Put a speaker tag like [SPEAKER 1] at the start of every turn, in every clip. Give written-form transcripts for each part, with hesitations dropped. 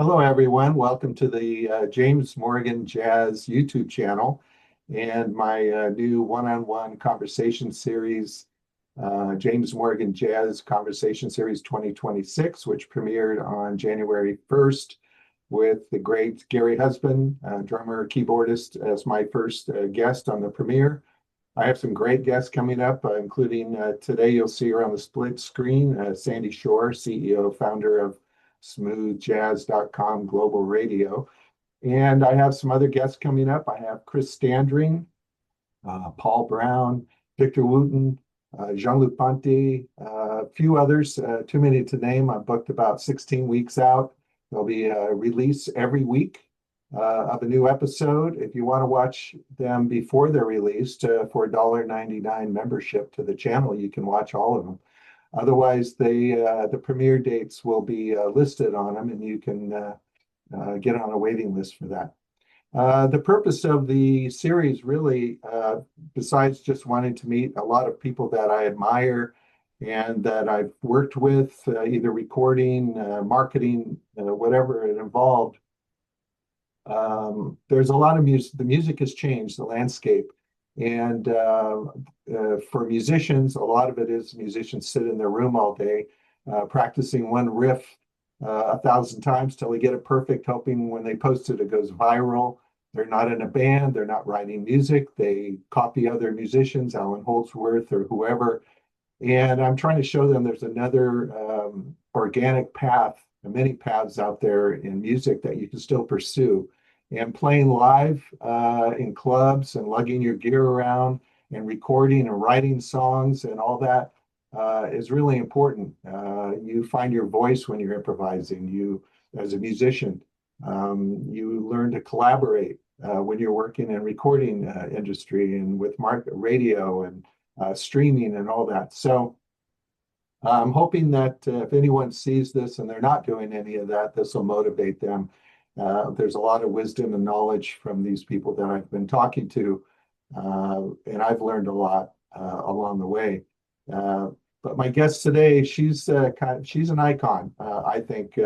[SPEAKER 1] Hello, everyone. Welcome to the James Morgan Jazz YouTube channel and my new one-on-one conversation series, James Morgan Jazz Conversation Series 2026, which premiered on January 1st with the great Gary Husband, drummer, keyboardist, as my first guest on the premiere. I have some great guests coming up, including today you'll see her on the split screen, Sandy Shore, CEO, founder of smoothjazz.com global radio. And I have some other guests coming up. I have Chris Standring, Paul Brown, Victor Wooten, Jean-Luc Ponty, a few others, too many to name. I'm booked about 16 weeks out. There'll be a release every week of a new episode. If you want to watch them before they're released for $1.99 membership to the channel, you can watch all of them. Otherwise, the premiere dates will be listed on them, and you can get on a waiting list for that. The purpose of the series really, besides just wanting to meet a lot of people that I admire and that I've worked with, either recording, marketing, whatever it involved, there's a lot of music. The music has changed, the landscape. And for musicians, a lot of it is musicians sit in their room all day, practicing one riff 1,000 times till they get it perfect, hoping when they post it, it goes viral. They're not in a band. They're not writing music. They copy other musicians, Alan Holdsworth or whoever. And I'm trying to show them there's another organic path, many paths out there in music that you can still pursue. And playing live in clubs and lugging your gear around and recording and writing songs and all that is really important. You find your voice when you're improvising. You, as a musician, you learn to collaborate when you're working in recording industry and with radio and streaming and all that. So I'm hoping that if anyone sees this and they're not doing any of that, this will motivate them. There's a lot of wisdom and knowledge from these people that I've been talking to, and I've learned a lot along the way. But my guest today, she's an icon, I think,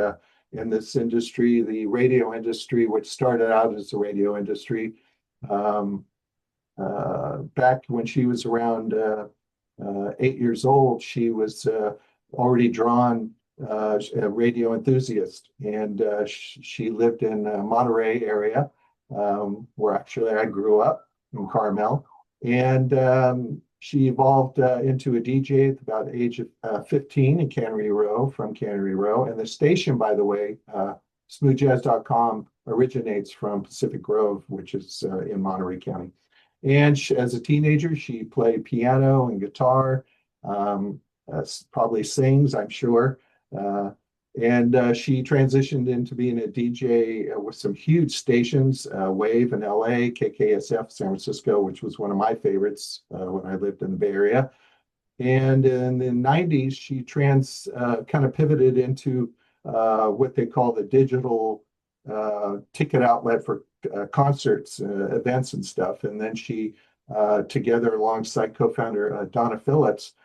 [SPEAKER 1] in this industry, the radio industry, which started out as a radio industry. Back when she was around 8 years old, she was already drawn a radio enthusiast, and she lived in Monterey area, where actually I grew up in Carmel, and she evolved into a DJ at about the age of 15 in Cannery Row, from Cannery Row. And the station, by the way, smoothjazz.com, originates from Pacific Grove, which is in Monterey County. And as a teenager, she played piano and guitar, probably sings, I'm sure. And she transitioned into being a DJ with some huge stations, Wave in LA, KKSF, San Francisco, which was one of my favorites when I lived in the Bay Area. And in the 90s, she kind of pivoted into what they call the digital ticket outlet for concerts, events and stuff. And then she, together alongside co-founder Donna Phillips,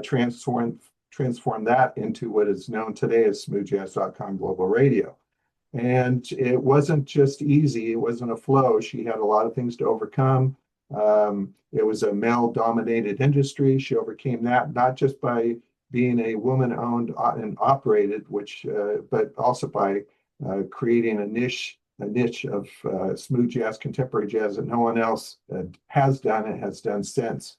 [SPEAKER 1] transform that into what is known today as smoothjazz.com global radio. And it wasn't just easy. It wasn't a flow. She had a lot of things to overcome. It was a male-dominated industry. She overcame that, not just by being a woman-owned and operated, but also by creating a niche of smooth jazz, contemporary jazz that no one else has done and has done since.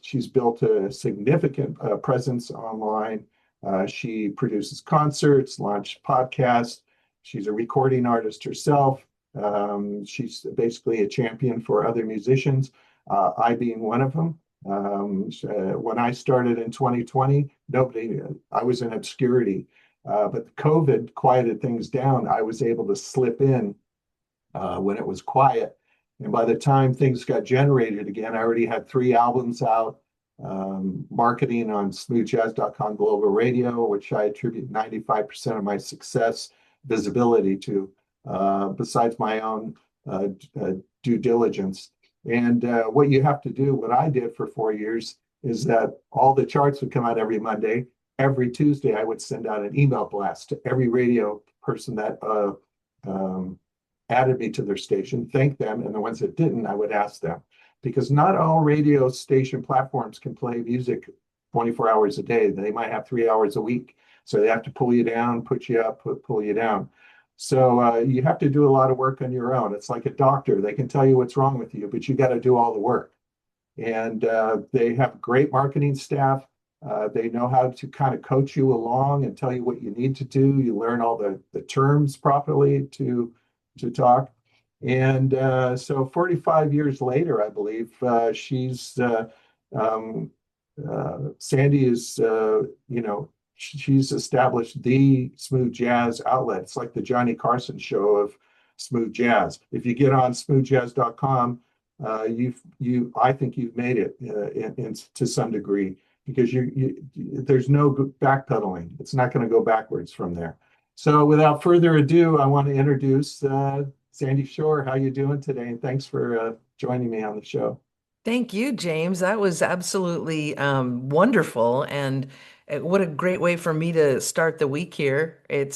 [SPEAKER 1] She's built a significant presence online. She produces concerts, launched podcasts. She's a recording artist herself. She's basically a champion for other musicians, I being one of them. When I started in 2020, I was in obscurity, but COVID quieted things down. I was able to slip in when it was quiet. And by the time things got generated again, I already had 3 albums out, marketing on smoothjazz.com global radio, which I attribute 95% of my success visibility to, besides my own due diligence. And what you have to do, what I did for 4 years, is that all the charts would come out every Monday. Every Tuesday, I would send out an email blast to every radio person that added me to their station, thank them, and the ones that didn't, I would ask them, because not all radio station platforms can play music 24 hours a day. They might have 3 hours a week, so they have to pull you down, put you up, pull you down. So you have to do a lot of work on your own. It's like a doctor; they can tell you what's wrong with you, but you got to do all the work. And they have great marketing staff. They know how to kind of coach you along and tell you what you need to do. You learn all the terms properly to talk. And so 45 years later, I believe, um, Sandy is, she's established the smooth jazz outlet. It's like the Johnny Carson show of smooth jazz. If you get on smoothjazz.com, I think you've made it to some degree, because there's no backpedaling. It's not going to go backwards from there. So without further ado, I want to introduce Sandy Shore. How you doing today? And thanks for joining me on the show.
[SPEAKER 2] Thank you, James. That was absolutely wonderful, and what a great way for me to start the week here. It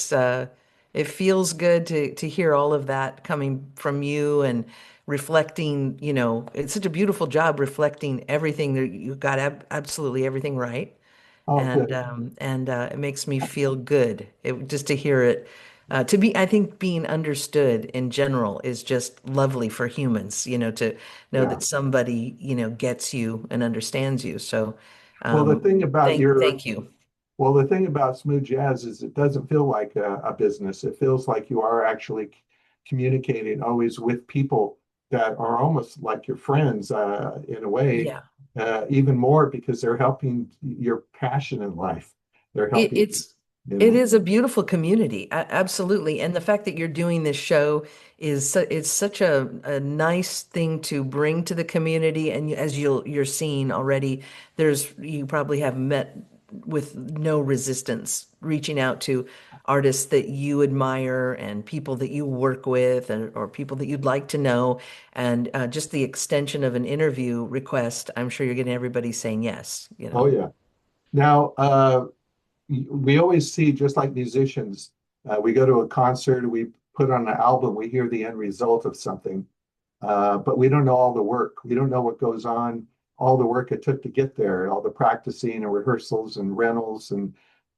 [SPEAKER 2] feels good to hear all of that coming from you and reflecting. It's such a beautiful job reflecting everything that you got absolutely everything right,
[SPEAKER 1] Oh,
[SPEAKER 2] and
[SPEAKER 1] good.
[SPEAKER 2] it makes me feel good. Just to hear it, I think being understood in general is just lovely for humans, to know
[SPEAKER 1] Yeah.
[SPEAKER 2] that somebody, gets you and understands you. So,
[SPEAKER 1] Well, the
[SPEAKER 2] um,
[SPEAKER 1] thing about
[SPEAKER 2] thank you.
[SPEAKER 1] well, the thing about smooth jazz is it doesn't feel like a business. It feels like you are actually communicating always with people that are almost like your friends in a way,
[SPEAKER 2] Yeah.
[SPEAKER 1] even more because they're helping your passion in life. They're
[SPEAKER 2] It,
[SPEAKER 1] helping,
[SPEAKER 2] it's
[SPEAKER 1] you
[SPEAKER 2] it
[SPEAKER 1] know.
[SPEAKER 2] is a beautiful community, absolutely. And the fact that you're doing this show it's such a nice thing to bring to the community. And as you're seeing already, you probably have met with no resistance reaching out to artists that you admire and people that you work with, or people that you'd like to know. And just the extension of an interview request, I'm sure you're getting everybody saying yes.
[SPEAKER 1] Oh, yeah. Now, we always see, just like musicians, we go to a concert, we put on an album, we hear the end result of something, but we don't know all the work. We don't know what goes on, all the work it took to get there, all the practicing and rehearsals and rentals and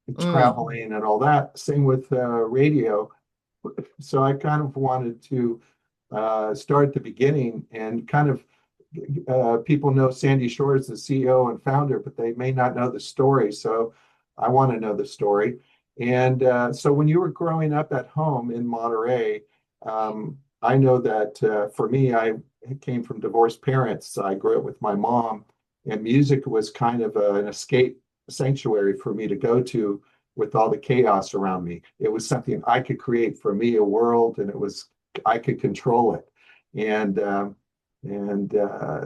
[SPEAKER 2] Mm.
[SPEAKER 1] traveling and all that. Same with radio. So I kind of wanted to start at the beginning and kind of people know Sandy Shore is the CEO and founder, but they may not know the story. So I want to know the story. And so when you were growing up at home in Monterey, I know that for me, I came from divorced parents. I grew up with my mom, and music was kind of an escape sanctuary for me to go to with all the chaos around me. It was something I could create for me, a world, and I could control it. And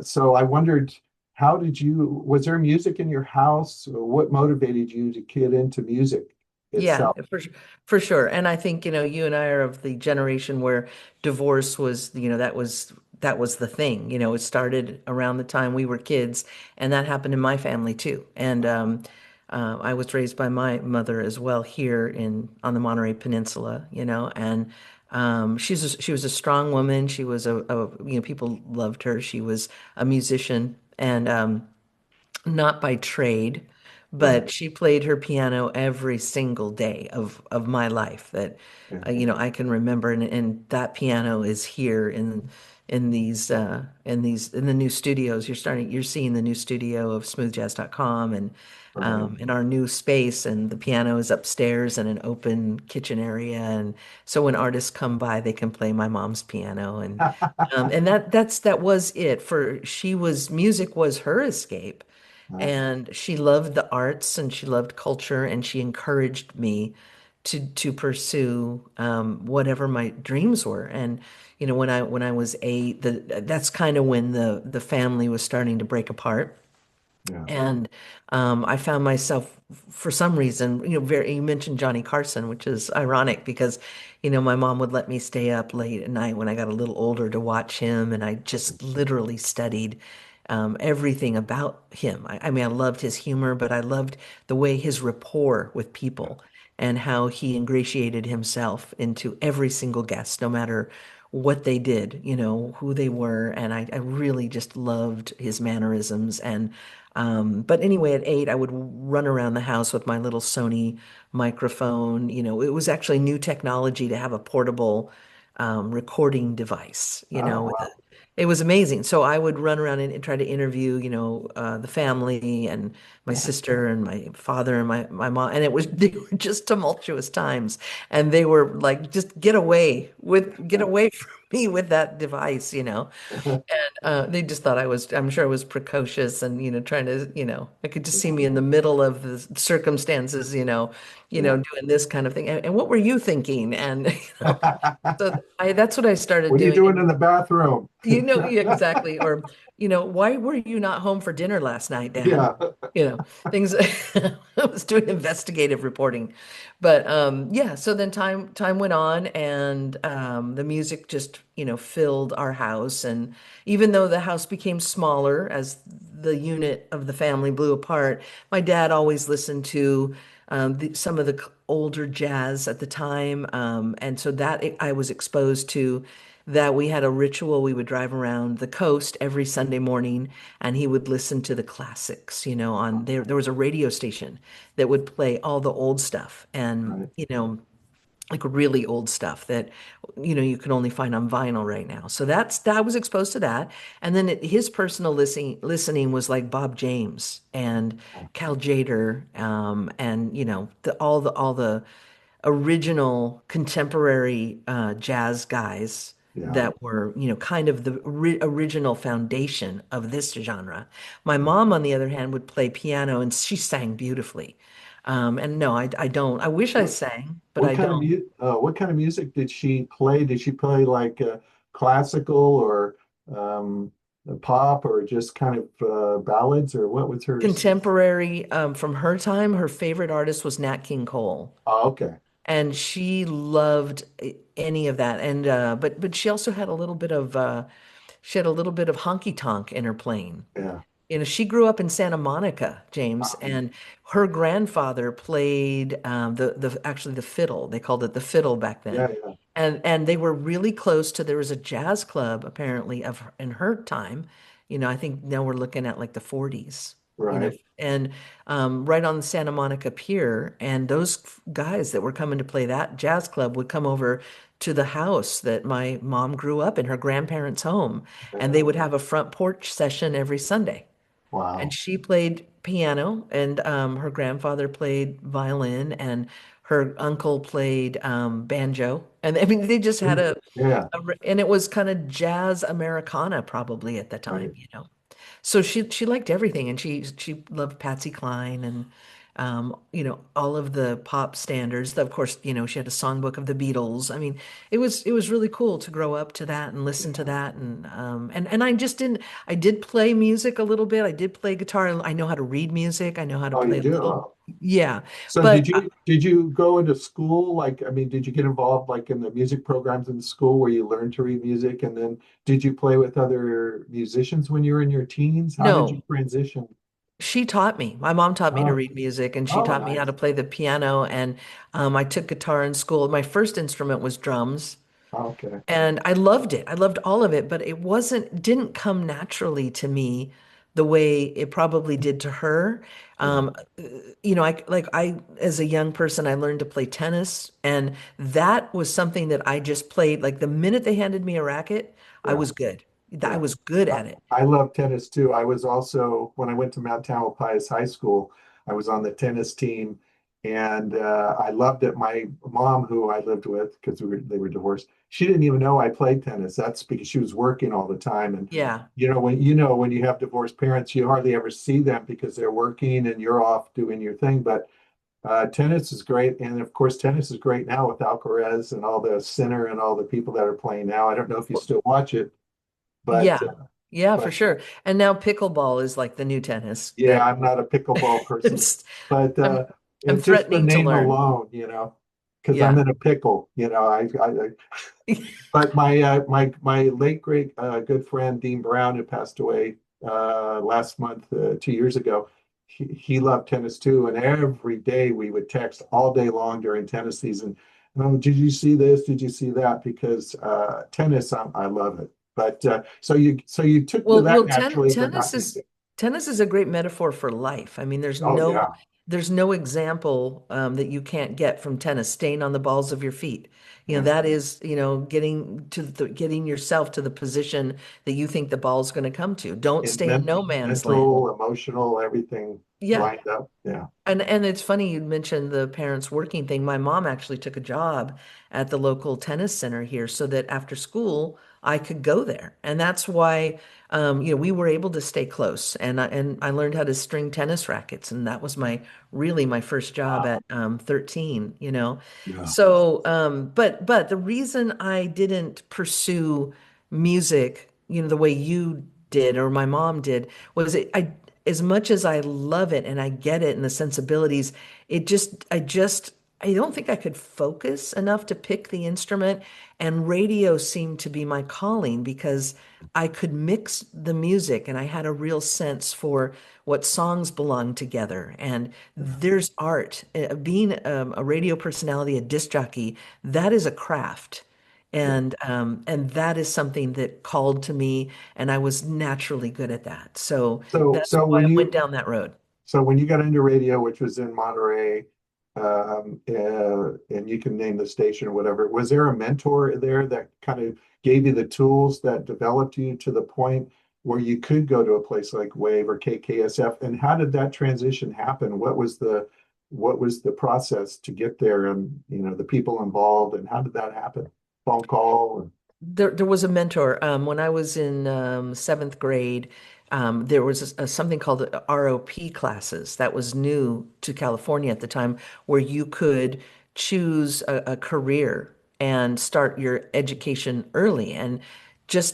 [SPEAKER 1] so I wondered, was there music in your house? Or what motivated you to get into music
[SPEAKER 2] Yeah,
[SPEAKER 1] itself?
[SPEAKER 2] for sure. And I think, you and I are of the generation where divorce was, that was the thing. It started around the time we were kids, and that happened in my family too. And I was raised by my mother as well here on the Monterey Peninsula, and she was a strong woman. She was people loved her. She was a musician, and not by trade,
[SPEAKER 1] Right.
[SPEAKER 2] but she played her piano every single day of my life that
[SPEAKER 1] Yeah.
[SPEAKER 2] I can remember. And that piano is here in the new studios. You're seeing the new studio of smoothjazz.com, and
[SPEAKER 1] Right.
[SPEAKER 2] in our new space, and the piano is upstairs in an open kitchen area. And so when artists come by, they can play my mom's piano. And that was it. For she was music was her escape, and she loved the arts and she loved culture, and she encouraged me to pursue whatever my dreams were. And when I was 8, that's kind of when the family was starting to break apart.
[SPEAKER 1] Yeah.
[SPEAKER 2] And I found myself, for some reason, you mentioned Johnny Carson, which is ironic because, my mom would let me stay up late at night when I got a little older to watch him, and I just literally studied everything about him. I mean, I loved his humor, but I loved the way his rapport with
[SPEAKER 1] Yeah.
[SPEAKER 2] people. and how he ingratiated himself into every single guest, no matter what they did, who they were. And I really just loved his mannerisms. But anyway, at 8, I would run around the house with my little Sony microphone. It was actually new technology to have a portable recording device,
[SPEAKER 1] Oh,
[SPEAKER 2] with
[SPEAKER 1] wow.
[SPEAKER 2] it was amazing. So I would run around and try to interview, the family and my sister and my father and my mom. And they were just tumultuous times. And they were like, just get away from me with that device. They just thought I'm sure I was precocious and, trying to, I could just see me in the middle of the circumstances,
[SPEAKER 1] Yeah.
[SPEAKER 2] doing this kind of thing. And what were you thinking? And, so that's what I started
[SPEAKER 1] What are you
[SPEAKER 2] doing.
[SPEAKER 1] doing in the bathroom?
[SPEAKER 2] Yeah, exactly. Or, why were you not home for dinner last night, Dad?
[SPEAKER 1] Yeah.
[SPEAKER 2] Things I was doing investigative reporting. But yeah, so then time went on and the music just, filled our house. And even though the house became smaller as the unit of the family blew apart, my dad always listened to some of the older jazz at the time. And so that I was exposed to that. We had a ritual. We would drive around the coast every Sunday morning and he would listen to the classics, on there was a radio station that would play all the old stuff and,
[SPEAKER 1] Right.
[SPEAKER 2] like really old stuff that, you can only find on vinyl right now. So that I was exposed to that. And then his personal listening was like Bob James and Cal Jader, and, all the original contemporary jazz guys
[SPEAKER 1] Yeah.
[SPEAKER 2] that were, kind of the original foundation of this genre. My mom, on the other hand, would play piano and she sang beautifully. And no, I don't. I wish I
[SPEAKER 1] What
[SPEAKER 2] sang, but I don't.
[SPEAKER 1] what kind of music did she play? Did she play like classical or um, pop or just kind of ballads or what was hers?
[SPEAKER 2] Contemporary, from her time, her favorite artist was Nat King Cole.
[SPEAKER 1] Oh, okay.
[SPEAKER 2] And she loved any of that. And but she also had a little bit of honky tonk in her playing.
[SPEAKER 1] Yeah.
[SPEAKER 2] She grew up in Santa Monica, James,
[SPEAKER 1] Ah,
[SPEAKER 2] and her grandfather played actually the fiddle. They called it the fiddle back
[SPEAKER 1] yeah,
[SPEAKER 2] then.
[SPEAKER 1] yeah.
[SPEAKER 2] And they were really close to there was a jazz club apparently in her time. I think now we're looking at like the 40s,
[SPEAKER 1] Right.
[SPEAKER 2] and right on the Santa Monica Pier. And those guys that were coming to play that jazz club would come over to the house that my mom grew up in, her grandparents' home, and they
[SPEAKER 1] Yeah.
[SPEAKER 2] would have a front porch session every Sunday. And
[SPEAKER 1] Wow.
[SPEAKER 2] she played piano, and her grandfather played violin, and her uncle played banjo. And I mean, they just had
[SPEAKER 1] Yeah.
[SPEAKER 2] and it was kind of jazz Americana probably at the
[SPEAKER 1] Right.
[SPEAKER 2] time. So she liked everything, and she loved Patsy Cline and all of the pop standards. Of course, she had a songbook of the Beatles. I mean, it was really cool to grow up to that and listen to
[SPEAKER 1] Yeah.
[SPEAKER 2] that, and I just didn't. I did play music a little bit. I did play guitar. I know how to read music. I know how to
[SPEAKER 1] Oh, you
[SPEAKER 2] play a
[SPEAKER 1] do?
[SPEAKER 2] little.
[SPEAKER 1] Oh.
[SPEAKER 2] Yeah,
[SPEAKER 1] So
[SPEAKER 2] but
[SPEAKER 1] did you go into school? Like, I mean, did you get involved like in the music programs in school where you learned to read music? And then did you play with other musicians when you were in your teens? How did you
[SPEAKER 2] no.
[SPEAKER 1] transition?
[SPEAKER 2] She taught me. My mom taught me to
[SPEAKER 1] Oh,
[SPEAKER 2] read music, and she
[SPEAKER 1] oh,
[SPEAKER 2] taught me how
[SPEAKER 1] nice.
[SPEAKER 2] to play the piano. And I took guitar in school. My first instrument was drums,
[SPEAKER 1] Okay.
[SPEAKER 2] and I loved it. I loved all of it, but didn't come naturally to me the way it probably did to her.
[SPEAKER 1] Yeah.
[SPEAKER 2] Um, as a young person, I learned to play tennis, and that was something that I just played. Like the minute they handed me a racket, I
[SPEAKER 1] Yeah.
[SPEAKER 2] was good. I
[SPEAKER 1] Yeah.
[SPEAKER 2] was good
[SPEAKER 1] I,
[SPEAKER 2] at it.
[SPEAKER 1] I love tennis too. I was also, when I went to Mount Tamalpais High School, I was on the tennis team and I loved it. My mom, who I lived with, because they were divorced, she didn't even know I played tennis. That's because she was working all the time. And
[SPEAKER 2] Yeah.
[SPEAKER 1] when you have divorced parents, you hardly ever see them because they're working and you're off doing your thing. But tennis is great. And of course, tennis is great now with Alcaraz and all the center and all the people that are playing now. I don't know if you still watch it, but
[SPEAKER 2] Yeah. Yeah, for
[SPEAKER 1] but
[SPEAKER 2] sure. And now pickleball is like the new tennis
[SPEAKER 1] yeah,
[SPEAKER 2] that
[SPEAKER 1] I'm not a pickleball person,
[SPEAKER 2] it's,
[SPEAKER 1] but
[SPEAKER 2] I'm I'm
[SPEAKER 1] it's just the
[SPEAKER 2] threatening to
[SPEAKER 1] name
[SPEAKER 2] learn.
[SPEAKER 1] alone, because I'm
[SPEAKER 2] Yeah.
[SPEAKER 1] in a pickle, but my late great good friend Dean Brown, who passed away last month, 2 years ago, he loved tennis too, and every day we would text all day long during tennis season. Oh, did you see this? Did you see that? Because tennis, I love it. But so you took to that naturally, but not music.
[SPEAKER 2] tennis is a great metaphor for life. I mean,
[SPEAKER 1] Oh yeah,
[SPEAKER 2] there's no example that you can't get from tennis, staying on the balls of your feet. You know,
[SPEAKER 1] yeah.
[SPEAKER 2] that is, getting yourself to the position that you think the ball's going to come to. Don't
[SPEAKER 1] In
[SPEAKER 2] stay in no man's land.
[SPEAKER 1] mental, emotional, everything
[SPEAKER 2] Yeah.
[SPEAKER 1] lined up. Yeah.
[SPEAKER 2] And it's funny you mentioned the parents working thing. My mom actually took a job at the local tennis center here so that after school I could go there. And that's why we were able to stay close. And I learned how to string tennis rackets. And that was really my first job
[SPEAKER 1] Wow.
[SPEAKER 2] at 13, you know.
[SPEAKER 1] Yeah.
[SPEAKER 2] So but the reason I didn't pursue music, the way you did or my mom did was as much as I love it and I get it and the sensibilities, I don't think I could focus enough to pick the instrument. And radio seemed to be my calling because I could mix the music and I had a real sense for what songs belong together. And there's art. Being a radio personality, a disc jockey, that is a craft.
[SPEAKER 1] Yeah.
[SPEAKER 2] And that is something that called to me, and I was naturally good at that. So
[SPEAKER 1] So
[SPEAKER 2] that's
[SPEAKER 1] so
[SPEAKER 2] why
[SPEAKER 1] when
[SPEAKER 2] I went
[SPEAKER 1] you
[SPEAKER 2] down that road.
[SPEAKER 1] So when you got into radio, which was in Monterey, and you can name the station or whatever, was there a mentor there that kind of gave you the tools that developed you to the point where you could go to a place like Wave or KKSF? And how did that transition happen? What was the process to get there, and the people involved, and how did that happen? Phone call and
[SPEAKER 2] There was a mentor. When I was in seventh grade, there was something called ROP classes that was new to California at the time, where you could choose a career and start your education early. And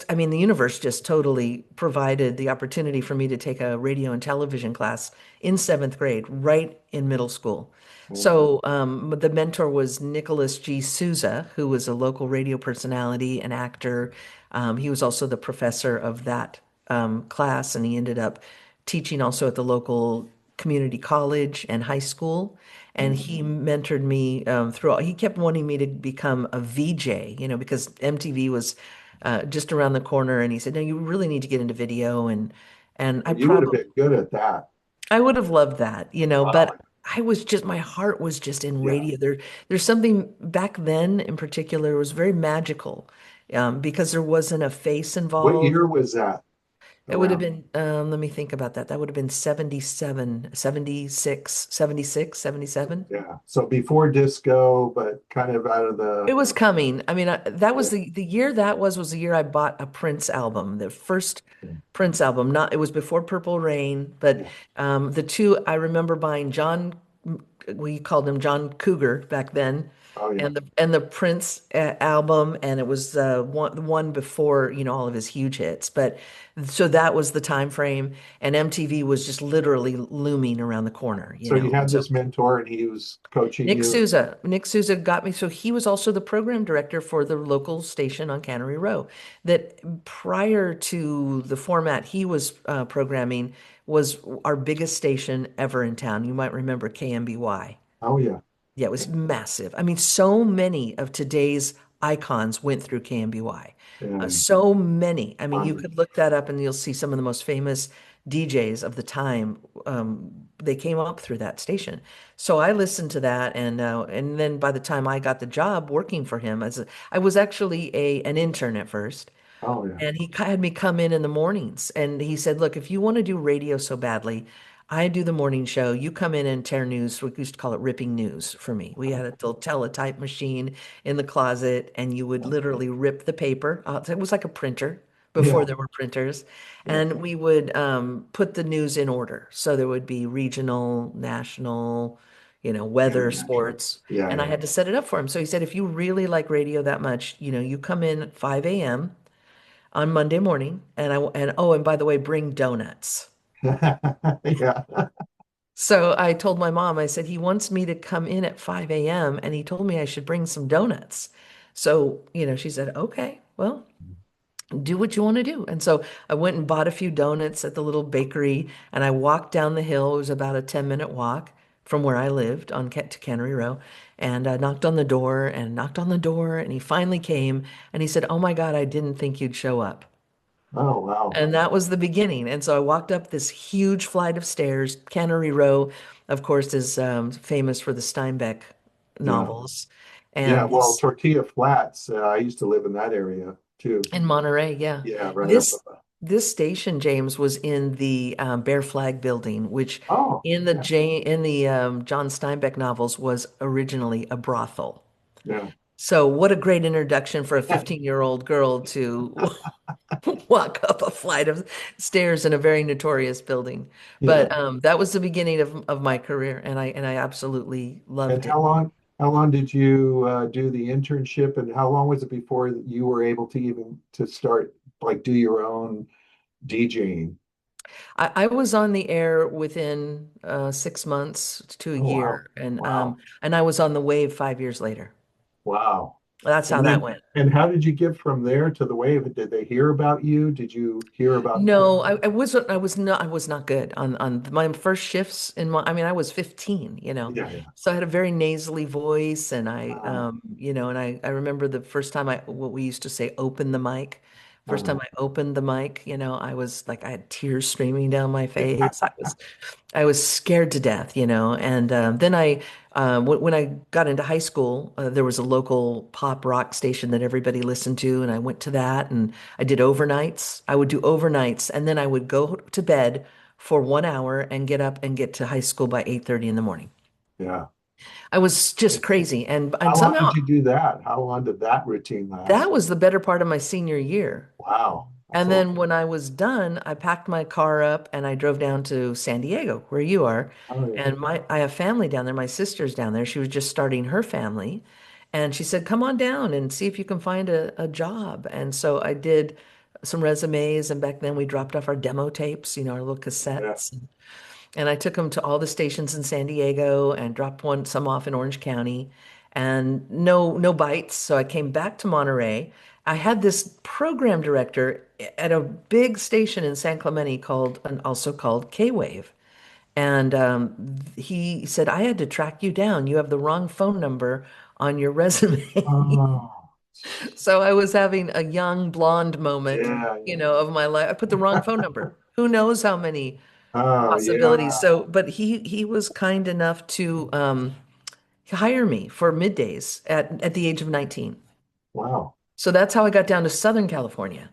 [SPEAKER 2] I mean, the universe just totally provided the opportunity for me to take a radio and television class in seventh grade, right in middle school. So the mentor was Nicholas G. Souza, who was a local radio personality and actor. He was also the professor of that class, and he ended up teaching also at the local community college and high school. And he mentored me throughout. He kept wanting me to become a VJ, because MTV was just around the corner. And he said, "No, you really need to get into video." And
[SPEAKER 1] well, you would have been good at that.
[SPEAKER 2] I would have loved that,
[SPEAKER 1] Wow.
[SPEAKER 2] but my heart was just in
[SPEAKER 1] Yeah.
[SPEAKER 2] radio. There's something back then in particular, it was very magical, because there wasn't a face
[SPEAKER 1] What
[SPEAKER 2] involved.
[SPEAKER 1] year was that
[SPEAKER 2] It would have
[SPEAKER 1] around?
[SPEAKER 2] been, let me think about that. That would have been 77, 76, 76, 77.
[SPEAKER 1] Yeah. So before disco, but kind of out of
[SPEAKER 2] It
[SPEAKER 1] the.
[SPEAKER 2] was coming. I mean, that was
[SPEAKER 1] Yeah.
[SPEAKER 2] the year that was the year I bought a Prince album, the first Prince album. Not It was before Purple Rain, but
[SPEAKER 1] Yeah.
[SPEAKER 2] the two I remember buying we called him John Cougar back then,
[SPEAKER 1] Oh yeah.
[SPEAKER 2] and the Prince album, and it was the one before all of his huge hits. But so that was the time frame, and MTV was just literally looming around the corner.
[SPEAKER 1] So you had
[SPEAKER 2] So
[SPEAKER 1] this mentor and he was coaching
[SPEAKER 2] Nick
[SPEAKER 1] you.
[SPEAKER 2] Souza. Nick Souza got me. So he was also the program director for the local station on Cannery Row. That prior to the format he was programming was our biggest station ever in town. You might remember KMBY.
[SPEAKER 1] Oh yeah.
[SPEAKER 2] Yeah, it was massive. I mean, so many of today's icons went through KMBY.
[SPEAKER 1] Yeah.
[SPEAKER 2] So many. I mean, you
[SPEAKER 1] Fun.
[SPEAKER 2] could look that up and you'll see some of the most famous DJs of the time. They came up through that station. So I listened to that, and then by the time I got the job working for him, I was actually an intern at first.
[SPEAKER 1] Oh yeah.
[SPEAKER 2] And he had me come in the mornings. And he said, "Look, if you want to do radio so badly, I do the morning show. You come in and tear news." We used to call it ripping news for me. We had a little teletype machine in the closet, and you would literally rip the paper. It was like a printer before
[SPEAKER 1] Yeah.
[SPEAKER 2] there were printers.
[SPEAKER 1] Yeah.
[SPEAKER 2] And we would put the news in order. So there would be regional, national, weather,
[SPEAKER 1] International.
[SPEAKER 2] sports.
[SPEAKER 1] Yeah.
[SPEAKER 2] And I
[SPEAKER 1] Yeah.
[SPEAKER 2] had to set it up for him. So he said, "If you really like radio that much, you come in at 5 a.m. on Monday morning, and by the way, bring donuts."
[SPEAKER 1] Yeah.
[SPEAKER 2] So I told my mom, I said, "He wants me to come in at 5 a.m. and he told me I should bring some donuts." So, she said, "Okay, well." do what you want to do. And so I went and bought a few donuts at the little bakery and I walked down the hill. It was about a 10-minute walk from where I lived to Cannery Row. And I knocked on the door and knocked on the door. And he finally came and he said, "Oh my God, I didn't think you'd show up."
[SPEAKER 1] Oh, wow.
[SPEAKER 2] And that was the beginning. And so I walked up this huge flight of stairs. Cannery Row, of course, is famous for the Steinbeck
[SPEAKER 1] Yeah.
[SPEAKER 2] novels.
[SPEAKER 1] Yeah.
[SPEAKER 2] And
[SPEAKER 1] Well,
[SPEAKER 2] this
[SPEAKER 1] Tortilla Flats, I used to live in that area too.
[SPEAKER 2] in Monterey, yeah.
[SPEAKER 1] Yeah, right up.
[SPEAKER 2] This this station, James, was in the Bear Flag building, which
[SPEAKER 1] Oh, yeah.
[SPEAKER 2] In the John Steinbeck novels was originally a brothel.
[SPEAKER 1] Yeah.
[SPEAKER 2] So what a great introduction for a 15-year-old girl to walk up a flight of stairs in a very notorious building.
[SPEAKER 1] Yeah.
[SPEAKER 2] But that was the beginning of my career, and I absolutely
[SPEAKER 1] And
[SPEAKER 2] loved it.
[SPEAKER 1] how long did you do the internship, and how long was it before that you were able to even to start like do your own DJing?
[SPEAKER 2] I was on the air within 6 months to a
[SPEAKER 1] Oh, wow.
[SPEAKER 2] year,
[SPEAKER 1] Wow.
[SPEAKER 2] and I was on the wave 5 years later.
[SPEAKER 1] Wow.
[SPEAKER 2] That's how
[SPEAKER 1] And
[SPEAKER 2] that
[SPEAKER 1] then,
[SPEAKER 2] went.
[SPEAKER 1] and how did you get from there to the wave? Did they hear about you? Did you hear about
[SPEAKER 2] No, I was not good on my first shifts in my, I mean, I was 15,
[SPEAKER 1] Yeah, yeah.
[SPEAKER 2] So I had a very nasally voice and
[SPEAKER 1] Uh,
[SPEAKER 2] I remember the first time what we used to say, open the mic. First
[SPEAKER 1] uh,
[SPEAKER 2] time I opened the mic, I was like, I had tears streaming down my face. I was scared to death, and then when I got into high school, there was a local pop rock station that everybody listened to, and I went to that, and I did overnights. I would do overnights, and then I would go to bed for 1 hour and get up and get to high school by 8:30 in the morning.
[SPEAKER 1] yeah.
[SPEAKER 2] I was just crazy, and
[SPEAKER 1] How long
[SPEAKER 2] somehow
[SPEAKER 1] did you do that? How long did that routine
[SPEAKER 2] that
[SPEAKER 1] last?
[SPEAKER 2] was the better part of my senior year.
[SPEAKER 1] Wow. That's a
[SPEAKER 2] And
[SPEAKER 1] lot.
[SPEAKER 2] then when I was done, I packed my car up and I drove down to San Diego, where you are.
[SPEAKER 1] Oh, yeah.
[SPEAKER 2] And I have family down there. My sister's down there. She was just starting her family. And she said, "Come on down and see if you can find a job." And so I did some resumes. And back then we dropped off our demo tapes, our little
[SPEAKER 1] Yeah.
[SPEAKER 2] cassettes. And I took them to all the stations in San Diego and dropped some off in Orange County, and no bites. So I came back to Monterey. I had this program director at a big station in San Clemente also called K-Wave. And he said, "I had to track you down. You have the wrong phone number on your resume."
[SPEAKER 1] Oh,
[SPEAKER 2] So I was having a young blonde moment,
[SPEAKER 1] yeah,
[SPEAKER 2] of my life. I put the wrong phone number. Who knows how many
[SPEAKER 1] oh,
[SPEAKER 2] possibilities.
[SPEAKER 1] yeah.
[SPEAKER 2] So, but he was kind enough to hire me for middays at the age of 19.
[SPEAKER 1] Wow.
[SPEAKER 2] So that's how I got down to Southern California.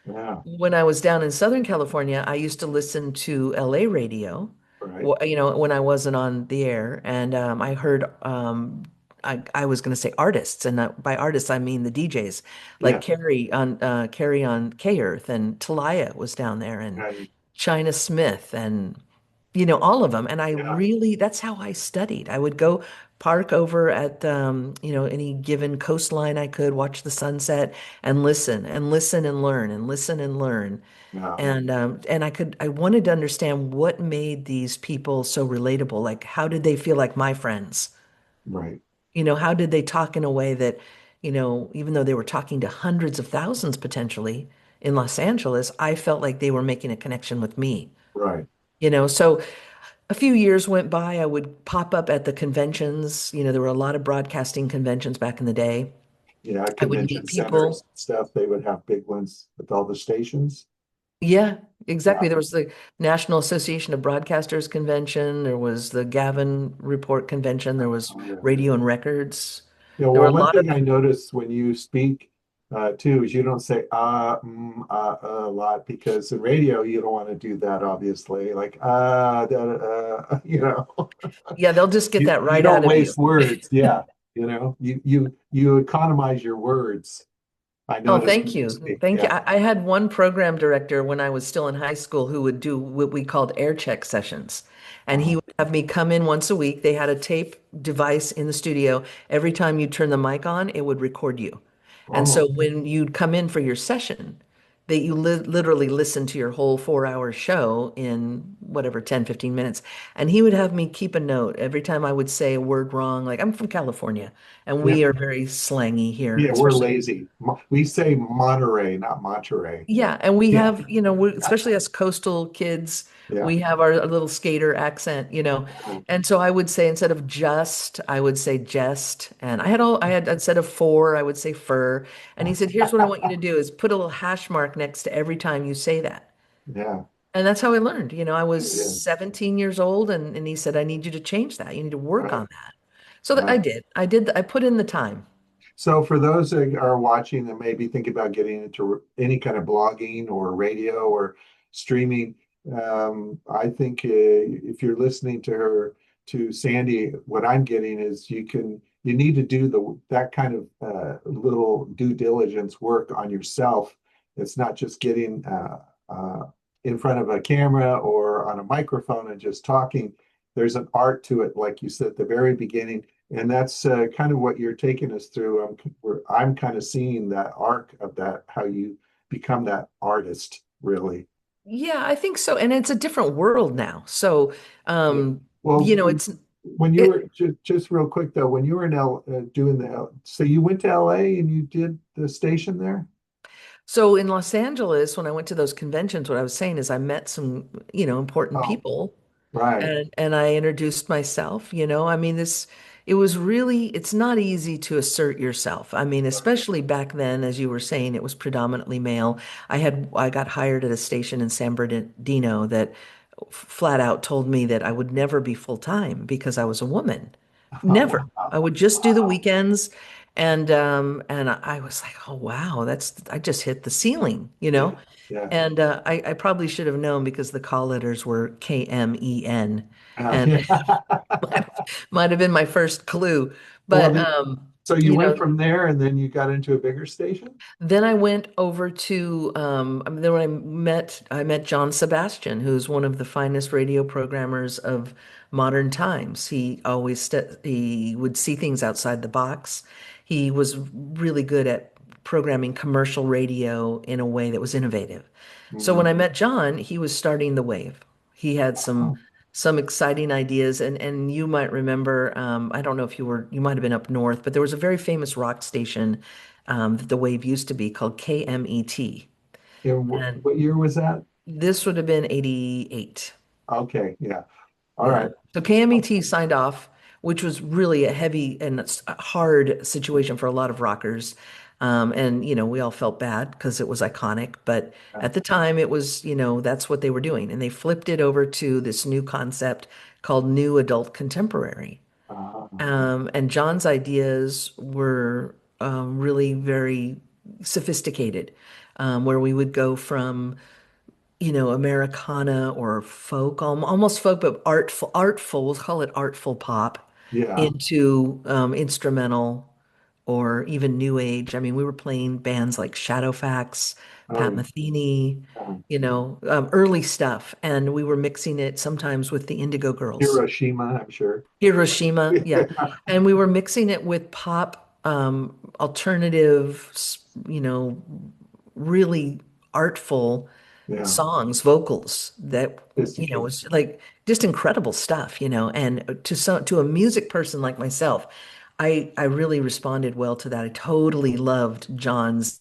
[SPEAKER 1] Yeah.
[SPEAKER 2] When I was down in Southern California, I used to listen to LA radio,
[SPEAKER 1] Right.
[SPEAKER 2] when I wasn't on the air, and I heard I was going to say artists, and by artists I mean the DJs, like
[SPEAKER 1] Yeah.
[SPEAKER 2] Carrie on K Earth, and Talia was down there, and
[SPEAKER 1] Right.
[SPEAKER 2] China Smith, and all of them. And
[SPEAKER 1] Yeah.
[SPEAKER 2] that's how I studied. I would go park over at, any given coastline I could, watch the sunset and listen and listen and learn and listen and learn.
[SPEAKER 1] Yeah.
[SPEAKER 2] And I wanted to understand what made these people so relatable. Like, how did they feel like my friends?
[SPEAKER 1] Right.
[SPEAKER 2] How did they talk in a way that, even though they were talking to hundreds of thousands potentially in Los Angeles, I felt like they were making a connection with me.
[SPEAKER 1] Right.
[SPEAKER 2] So a few years went by. I would pop up at the conventions. There were a lot of broadcasting conventions back in the day.
[SPEAKER 1] Yeah.
[SPEAKER 2] I would
[SPEAKER 1] Convention
[SPEAKER 2] meet
[SPEAKER 1] centers
[SPEAKER 2] people.
[SPEAKER 1] and stuff, they would have big ones with all the stations.
[SPEAKER 2] Yeah,
[SPEAKER 1] Yeah.
[SPEAKER 2] exactly. There was the National Association of Broadcasters convention. There was the Gavin Report convention. There was
[SPEAKER 1] Oh, yeah.
[SPEAKER 2] Radio and Records.
[SPEAKER 1] Yeah,
[SPEAKER 2] There were
[SPEAKER 1] well,
[SPEAKER 2] a
[SPEAKER 1] one
[SPEAKER 2] lot of,
[SPEAKER 1] thing I noticed when you speak too is you don't say a lot because in radio you don't want to do that, obviously. Like
[SPEAKER 2] yeah, they'll just get that
[SPEAKER 1] you
[SPEAKER 2] right
[SPEAKER 1] don't
[SPEAKER 2] out of you.
[SPEAKER 1] waste words. Yeah, you economize your words. I
[SPEAKER 2] Oh,
[SPEAKER 1] noticed when
[SPEAKER 2] thank
[SPEAKER 1] you
[SPEAKER 2] you.
[SPEAKER 1] speak.
[SPEAKER 2] Thank you.
[SPEAKER 1] Yeah.
[SPEAKER 2] I had one program director when I was still in high school who would do what we called air check sessions. And he
[SPEAKER 1] Uh,
[SPEAKER 2] would have me come in once a week. They had a tape device in the studio. Every time you turn the mic on, it would record you. And
[SPEAKER 1] oh,
[SPEAKER 2] so when you'd come in for your session, that you li literally listen to your whole 4 hour show in whatever 10, 15 minutes. And he would have me keep a note every time I would say a word wrong. Like I'm from California and
[SPEAKER 1] Yeah.
[SPEAKER 2] we are very slangy here,
[SPEAKER 1] Yeah, we're
[SPEAKER 2] especially.
[SPEAKER 1] lazy. We say Monterey, not Monterey.
[SPEAKER 2] Yeah, and we
[SPEAKER 1] Yeah.
[SPEAKER 2] have, especially as coastal kids,
[SPEAKER 1] Yeah.
[SPEAKER 2] we have our little skater accent. And so I would say instead of just, I would say jest. And I had instead of for, I would say fur. And he said, here's what I want you to do is put a little hash mark next to every time you say that.
[SPEAKER 1] Yeah.
[SPEAKER 2] And that's how I learned. I was
[SPEAKER 1] Yeah.
[SPEAKER 2] 17 years old and he said, I need you to change that. You need to work
[SPEAKER 1] Right.
[SPEAKER 2] on that. So that I
[SPEAKER 1] Right.
[SPEAKER 2] did. I put in the time.
[SPEAKER 1] So for those that are watching and maybe think about getting into any kind of blogging or radio or streaming, I think if you're listening to her, to Sandy, what I'm getting is you need to do that kind of little due diligence work on yourself. It's not just getting in front of a camera or on a microphone and just talking. There's an art to it, like you said at the very beginning, and that's kind of what you're taking us through. I'm kind of seeing that arc of that, how you become that artist, really.
[SPEAKER 2] Yeah, I think so. And it's a different world now. So,
[SPEAKER 1] Yeah.
[SPEAKER 2] um,
[SPEAKER 1] Well,
[SPEAKER 2] you know, it's
[SPEAKER 1] when you
[SPEAKER 2] it
[SPEAKER 1] were just real quick though, when you were in doing so you went to LA and you did the station there?
[SPEAKER 2] so in Los Angeles, when I went to those conventions, what I was saying is I met some, important
[SPEAKER 1] Oh,
[SPEAKER 2] people
[SPEAKER 1] right.
[SPEAKER 2] and I introduced myself. I mean, it was really, it's not easy to assert yourself. I mean, especially back then, as you were saying, it was predominantly male. I got hired at a station in San Bernardino that flat out told me that I would never be full time because I was a woman. Never. I would just do the
[SPEAKER 1] Wow.
[SPEAKER 2] weekends. And I was like, oh wow, I just hit the ceiling.
[SPEAKER 1] Yeah. Yeah.
[SPEAKER 2] And I probably should have known because the call letters were KMEN, and
[SPEAKER 1] Yeah.
[SPEAKER 2] might have been my first clue.
[SPEAKER 1] Well,
[SPEAKER 2] But
[SPEAKER 1] so you
[SPEAKER 2] you
[SPEAKER 1] went
[SPEAKER 2] know,
[SPEAKER 1] from there and then you got into a bigger station?
[SPEAKER 2] then I went over to then when I met John Sebastian, who's one of the finest radio programmers of modern times. He would see things outside the box. He was really good at programming commercial radio in a way that was innovative. So when
[SPEAKER 1] Mhm.
[SPEAKER 2] I met John, he was starting the wave. He had some exciting ideas, and you might remember. I don't know if you might have been up north, but there was a very famous rock station that the wave used to be called KMET.
[SPEAKER 1] And
[SPEAKER 2] And
[SPEAKER 1] what year was that?
[SPEAKER 2] this would have been 88.
[SPEAKER 1] Okay, yeah. All
[SPEAKER 2] Yeah.
[SPEAKER 1] right.
[SPEAKER 2] So KMET signed off, which was really a heavy and a hard situation for a lot of rockers. And we all felt bad because it was iconic. But
[SPEAKER 1] Yeah.
[SPEAKER 2] at the time, it was that's what they were doing. And they flipped it over to this new concept called New Adult Contemporary.
[SPEAKER 1] Yeah.
[SPEAKER 2] And John's ideas were really very sophisticated, where we would go from Americana or folk, almost folk, but artful, we'll call it artful pop,
[SPEAKER 1] Yeah.
[SPEAKER 2] into instrumental or even new age. I mean, we were playing bands like Shadowfax, Pat
[SPEAKER 1] Oh,
[SPEAKER 2] Metheny,
[SPEAKER 1] yeah.
[SPEAKER 2] early stuff, and we were mixing it sometimes with the Indigo Girls.
[SPEAKER 1] Hiroshima, I'm sure.
[SPEAKER 2] Hiroshima, yeah. And we were mixing it with pop, alternative, really artful
[SPEAKER 1] Yeah.
[SPEAKER 2] songs, vocals that
[SPEAKER 1] Sophisticated.
[SPEAKER 2] was like just incredible stuff. And to a music person like myself, I really responded well to that. I totally loved John's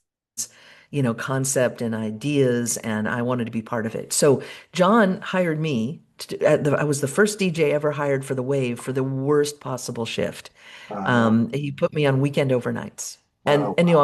[SPEAKER 2] concept and ideas, and I wanted to be part of it. So John hired me. I was the first DJ ever hired for the Wave for the worst possible shift.
[SPEAKER 1] Uh,
[SPEAKER 2] He put me on weekend overnights, and
[SPEAKER 1] oh,
[SPEAKER 2] and
[SPEAKER 1] wow.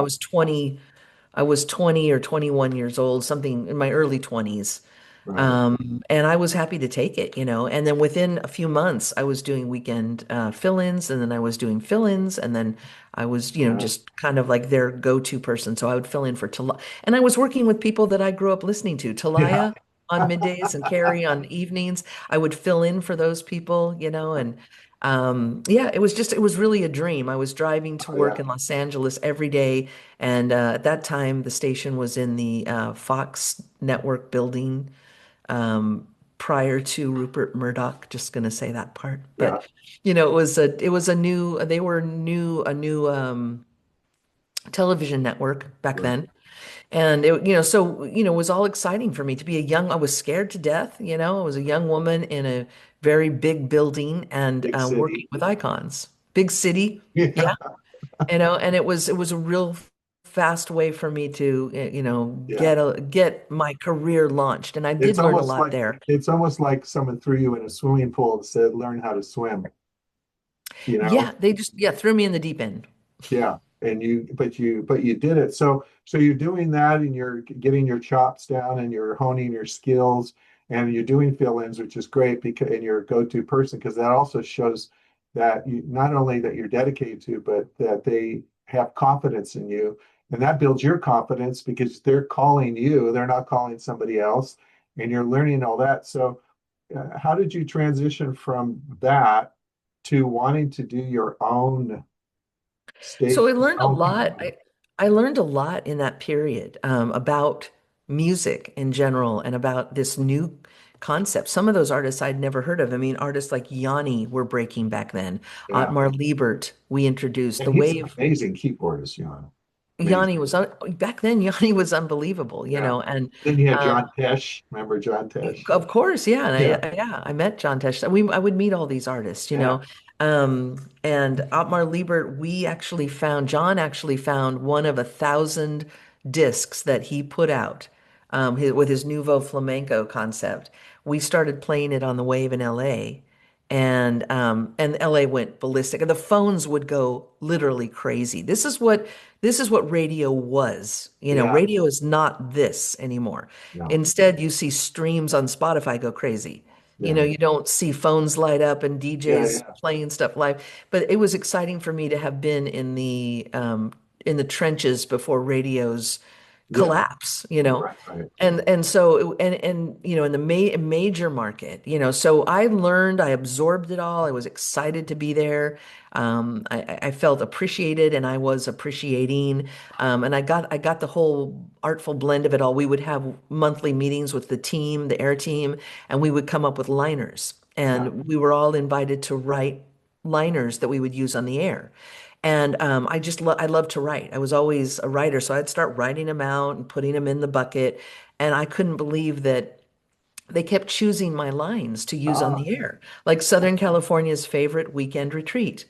[SPEAKER 2] I was 20 or 21 years old, something in my early 20s.
[SPEAKER 1] Right.
[SPEAKER 2] And I was happy to take it. And then within a few months, I was doing weekend fill-ins, and then I was doing fill-ins, and then I was,
[SPEAKER 1] Yeah.
[SPEAKER 2] just kind of like their go-to person. So I would fill in for Talaya. And I was working with people that I grew up listening to,
[SPEAKER 1] Yeah.
[SPEAKER 2] Talaya on middays and Carrie on evenings. I would fill in for those people. And yeah, it was really a dream. I was driving to
[SPEAKER 1] Oh,
[SPEAKER 2] work
[SPEAKER 1] yeah.
[SPEAKER 2] in Los Angeles every day. And at that time, the station was in the Fox network building um, prior to Rupert Murdoch. Just going to say that part.
[SPEAKER 1] Yeah.
[SPEAKER 2] But it was a new, they were new, a new television network back
[SPEAKER 1] Right.
[SPEAKER 2] then. And so, it was all exciting for me to be I was scared to death, I was a young woman in a very big building and
[SPEAKER 1] Big
[SPEAKER 2] working
[SPEAKER 1] city.
[SPEAKER 2] with icons. Big city, yeah,
[SPEAKER 1] Yeah,
[SPEAKER 2] and it was a real fast way for me to,
[SPEAKER 1] yeah.
[SPEAKER 2] get my career launched. And I
[SPEAKER 1] It's
[SPEAKER 2] did learn a
[SPEAKER 1] almost
[SPEAKER 2] lot
[SPEAKER 1] like
[SPEAKER 2] there.
[SPEAKER 1] it's almost like someone threw you in a swimming pool and said, "Learn how to swim." You know?
[SPEAKER 2] Yeah, they just, yeah, threw me in the deep end.
[SPEAKER 1] Yeah. And but you did it. So you're doing that, and you're getting your chops down, and you're honing your skills, and you're doing fill-ins, which is great because and you're a go-to person because that also shows that you not only that you're dedicated to, but that they have confidence in you. And that builds your confidence because they're calling you, they're not calling somebody else, and you're learning all that. So how did you transition from that to wanting to do your own
[SPEAKER 2] So
[SPEAKER 1] state,
[SPEAKER 2] I learned a
[SPEAKER 1] own
[SPEAKER 2] lot.
[SPEAKER 1] company?
[SPEAKER 2] I learned a lot in that period, about music in general and about this new concept. Some of those artists I'd never heard of. I mean, artists like Yanni were breaking back then.
[SPEAKER 1] Yeah.
[SPEAKER 2] Otmar Liebert, we introduced
[SPEAKER 1] And
[SPEAKER 2] the
[SPEAKER 1] he's an
[SPEAKER 2] wave.
[SPEAKER 1] amazing keyboardist, Jan. Amazing.
[SPEAKER 2] Yanni was back then. Yanni was unbelievable,
[SPEAKER 1] Yeah.
[SPEAKER 2] and
[SPEAKER 1] Then you had
[SPEAKER 2] um,
[SPEAKER 1] John Tesh. Remember John Tesh?
[SPEAKER 2] of course, yeah, and
[SPEAKER 1] Yeah.
[SPEAKER 2] I met John Tesh. I would meet all these artists,
[SPEAKER 1] Yeah.
[SPEAKER 2] and Otmar Liebert. John actually found one of 1,000 discs that he put out, with his Nouveau Flamenco concept. We started playing it on the Wave in LA, and LA went ballistic. And the phones would go literally crazy. This is what radio was.
[SPEAKER 1] Yeah.
[SPEAKER 2] Radio is not this anymore.
[SPEAKER 1] Yeah.
[SPEAKER 2] Instead, you see streams on Spotify go crazy.
[SPEAKER 1] Yeah.
[SPEAKER 2] You don't see phones light up and
[SPEAKER 1] Yeah.
[SPEAKER 2] DJs
[SPEAKER 1] Yeah.
[SPEAKER 2] playing stuff live. But it was exciting for me to have been in the trenches before radio's
[SPEAKER 1] Yeah.
[SPEAKER 2] collapse,
[SPEAKER 1] Right. Right.
[SPEAKER 2] and so in the major market, so I absorbed it all. I was excited to be there. I felt appreciated, and I was appreciating, and I got the whole artful blend of it all. We would have monthly meetings with the team, the air team, and we would come up with liners,
[SPEAKER 1] Yeah.
[SPEAKER 2] and we were all invited to write liners that we would use on the air. And I love to write. I was always a writer, so I'd start writing them out and putting them in the bucket. And I couldn't believe that they kept choosing my lines to use on
[SPEAKER 1] Ah.
[SPEAKER 2] the air, like Southern California's favorite weekend retreat.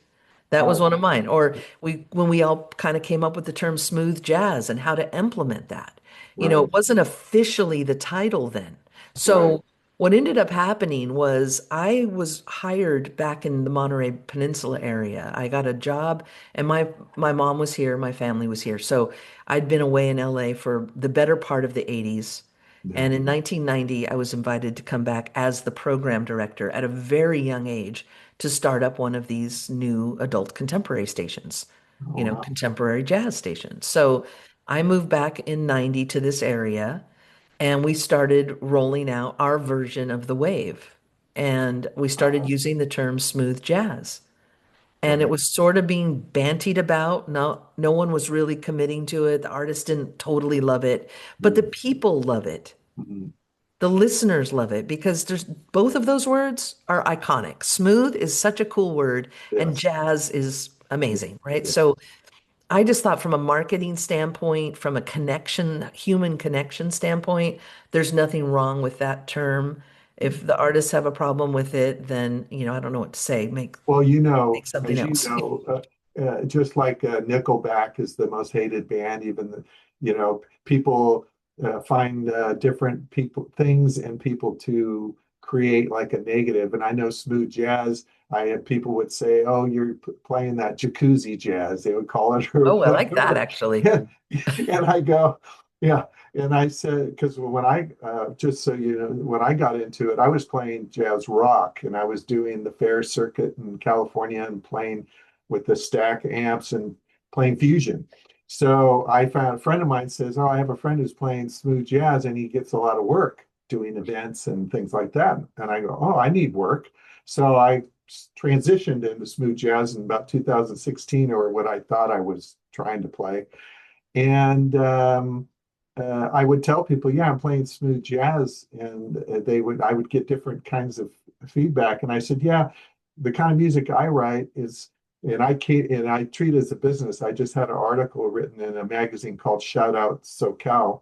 [SPEAKER 2] That was
[SPEAKER 1] Oh.
[SPEAKER 2] one of mine. Or when we all kind of came up with the term smooth jazz and how to implement that.
[SPEAKER 1] Right.
[SPEAKER 2] It wasn't officially the title then.
[SPEAKER 1] Right.
[SPEAKER 2] So what ended up happening was I was hired back in the Monterey Peninsula area. I got a job, and my mom was here, my family was here. So I'd been away in LA for the better part of the 80s.
[SPEAKER 1] Yeah.
[SPEAKER 2] And in 1990, I was invited to come back as the program director at a very young age to start up one of these new adult contemporary stations,
[SPEAKER 1] Oh, wow.
[SPEAKER 2] contemporary jazz stations. So I moved back in 90 to this area, and we started rolling out our version of the wave. And we started using the term smooth jazz. And it
[SPEAKER 1] Right.
[SPEAKER 2] was sort of being bantied about. No one was really committing to it. The artists didn't totally love it, but the
[SPEAKER 1] Mm.
[SPEAKER 2] people love it.
[SPEAKER 1] Mhm.
[SPEAKER 2] The listeners love it because there's both of those words are iconic. Smooth is such a cool word, and
[SPEAKER 1] Yes.
[SPEAKER 2] jazz is
[SPEAKER 1] Yeah.
[SPEAKER 2] amazing, right?
[SPEAKER 1] Yeah.
[SPEAKER 2] So I just thought from a marketing standpoint, from a human connection standpoint, there's nothing wrong with that term. If the artists have a problem with it, then, I don't know what to say. Make
[SPEAKER 1] Well,
[SPEAKER 2] make something
[SPEAKER 1] as you
[SPEAKER 2] else.
[SPEAKER 1] know, just like Nickelback is the most hated band, even people find different things and people to create like a negative. And I know smooth jazz. I had people would say, "Oh, you're playing that jacuzzi jazz." They would call it or
[SPEAKER 2] Oh, I like that
[SPEAKER 1] whatever.
[SPEAKER 2] actually.
[SPEAKER 1] And I go, yeah. And I said, because just so you know, when I got into it, I was playing jazz rock and I was doing the fair circuit in California and playing with the stack amps and playing fusion. So I found a friend of mine says, "Oh, I have a friend who's playing smooth jazz and he gets a lot of work doing events and things like that." And I go, "Oh, I need work." So I transitioned into smooth jazz in about 2016, or what I thought I was trying to play. And I would tell people, "Yeah, I'm playing smooth jazz," and I would get different kinds of feedback. And I said, "Yeah, the kind of music I write is and I treat it as a business. I just had an article written in a magazine called Shout Out SoCal,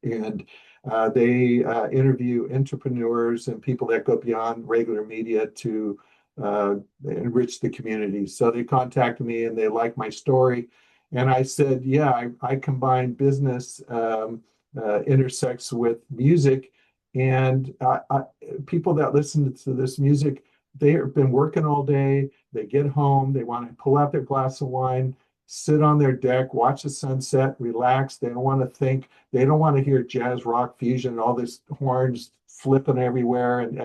[SPEAKER 1] and they interview entrepreneurs and people that go beyond regular media to enrich the community. So they contacted me and they like my story. And I said, yeah, I combine business intersects with music. And people that listen to this music, they've been working all day. They get home, they want to pull out their glass of wine, sit on their deck, watch the sunset, relax. They don't want to think. They don't want to hear jazz, rock, fusion, all this horns flipping everywhere and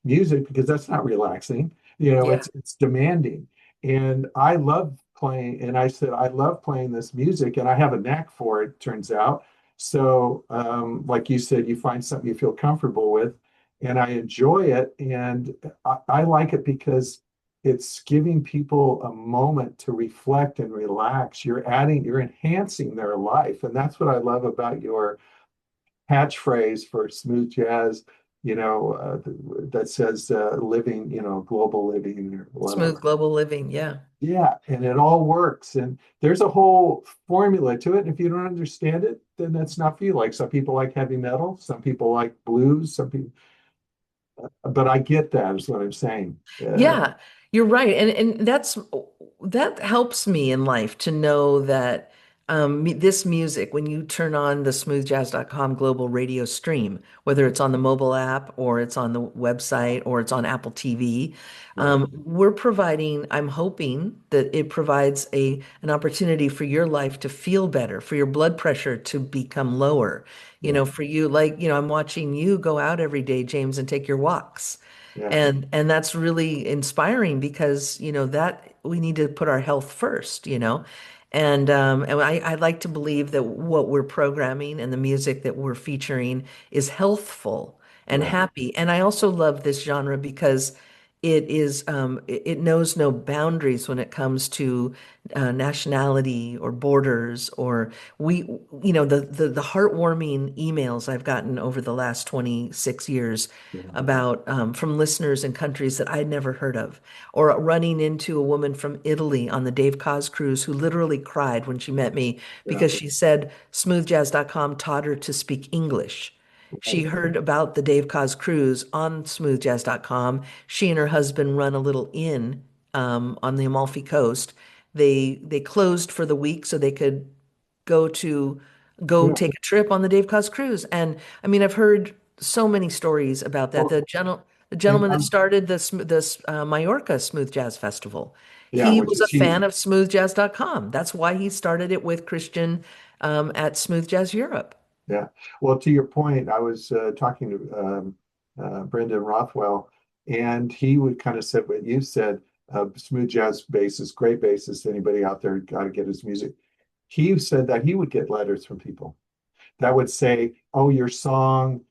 [SPEAKER 1] music, because that's not relaxing.
[SPEAKER 2] Yeah.
[SPEAKER 1] It's demanding. And I love playing. And I said I love playing this music, and I have a knack for it. Turns out. So, like you said, you find something you feel comfortable with, and I enjoy it, and I like it because it's giving people a moment to reflect and relax. You're enhancing their life. And that's what I love about your catchphrase for smooth jazz, that says living, global living or
[SPEAKER 2] Smooth
[SPEAKER 1] whatever.
[SPEAKER 2] global living. Yeah.
[SPEAKER 1] Yeah, and it all works. And there's a whole formula to it. And if you don't understand it, then that's not for you. Like some people like heavy metal, some people like blues, some people, but I get that is what I'm saying.
[SPEAKER 2] Yeah, you're right. And that helps me in life to know that this music, when you turn on the smoothjazz.com global radio stream, whether it's on the mobile app or it's on the website or it's on Apple TV,
[SPEAKER 1] Right.
[SPEAKER 2] we're providing, I'm hoping that it provides an opportunity for your life to feel better, for your blood pressure to become lower.
[SPEAKER 1] Yeah.
[SPEAKER 2] For you, like, I'm watching you go out every day, James, and take your walks.
[SPEAKER 1] Yeah.
[SPEAKER 2] And that's really inspiring because, that we need to put our health first, and I like to believe that what we're programming and the music that we're featuring is healthful and
[SPEAKER 1] Right.
[SPEAKER 2] happy. And I also love this genre because it knows no boundaries when it comes to nationality or borders or we, the heartwarming emails I've gotten over the last 26 years
[SPEAKER 1] Yeah.
[SPEAKER 2] about from listeners in countries that I'd never heard of, or running into a woman from Italy on the Dave Koz cruise who literally cried when she met me
[SPEAKER 1] Yeah.
[SPEAKER 2] because she said smoothjazz.com taught her to speak English. She
[SPEAKER 1] Right.
[SPEAKER 2] heard about the Dave Koz cruise on smoothjazz.com. She and her husband run a little inn on the Amalfi Coast. They closed for the week so they could go to go
[SPEAKER 1] Yeah.
[SPEAKER 2] take a trip on the Dave Koz cruise. And I mean, I've heard so many stories about that.
[SPEAKER 1] Well,
[SPEAKER 2] The
[SPEAKER 1] and
[SPEAKER 2] gentleman that started this Mallorca Smooth Jazz Festival,
[SPEAKER 1] yeah,
[SPEAKER 2] he
[SPEAKER 1] which
[SPEAKER 2] was
[SPEAKER 1] is
[SPEAKER 2] a fan
[SPEAKER 1] huge.
[SPEAKER 2] of smoothjazz.com. That's why he started it with Christian at Smooth Jazz Europe.
[SPEAKER 1] Yeah. Well, to your point, I was talking to Brendan Rothwell, and he would kind of said what you said. Smooth jazz bassist, great bassist. Anybody out there got to get his music. He said that he would get letters from people that would say, "Oh, your song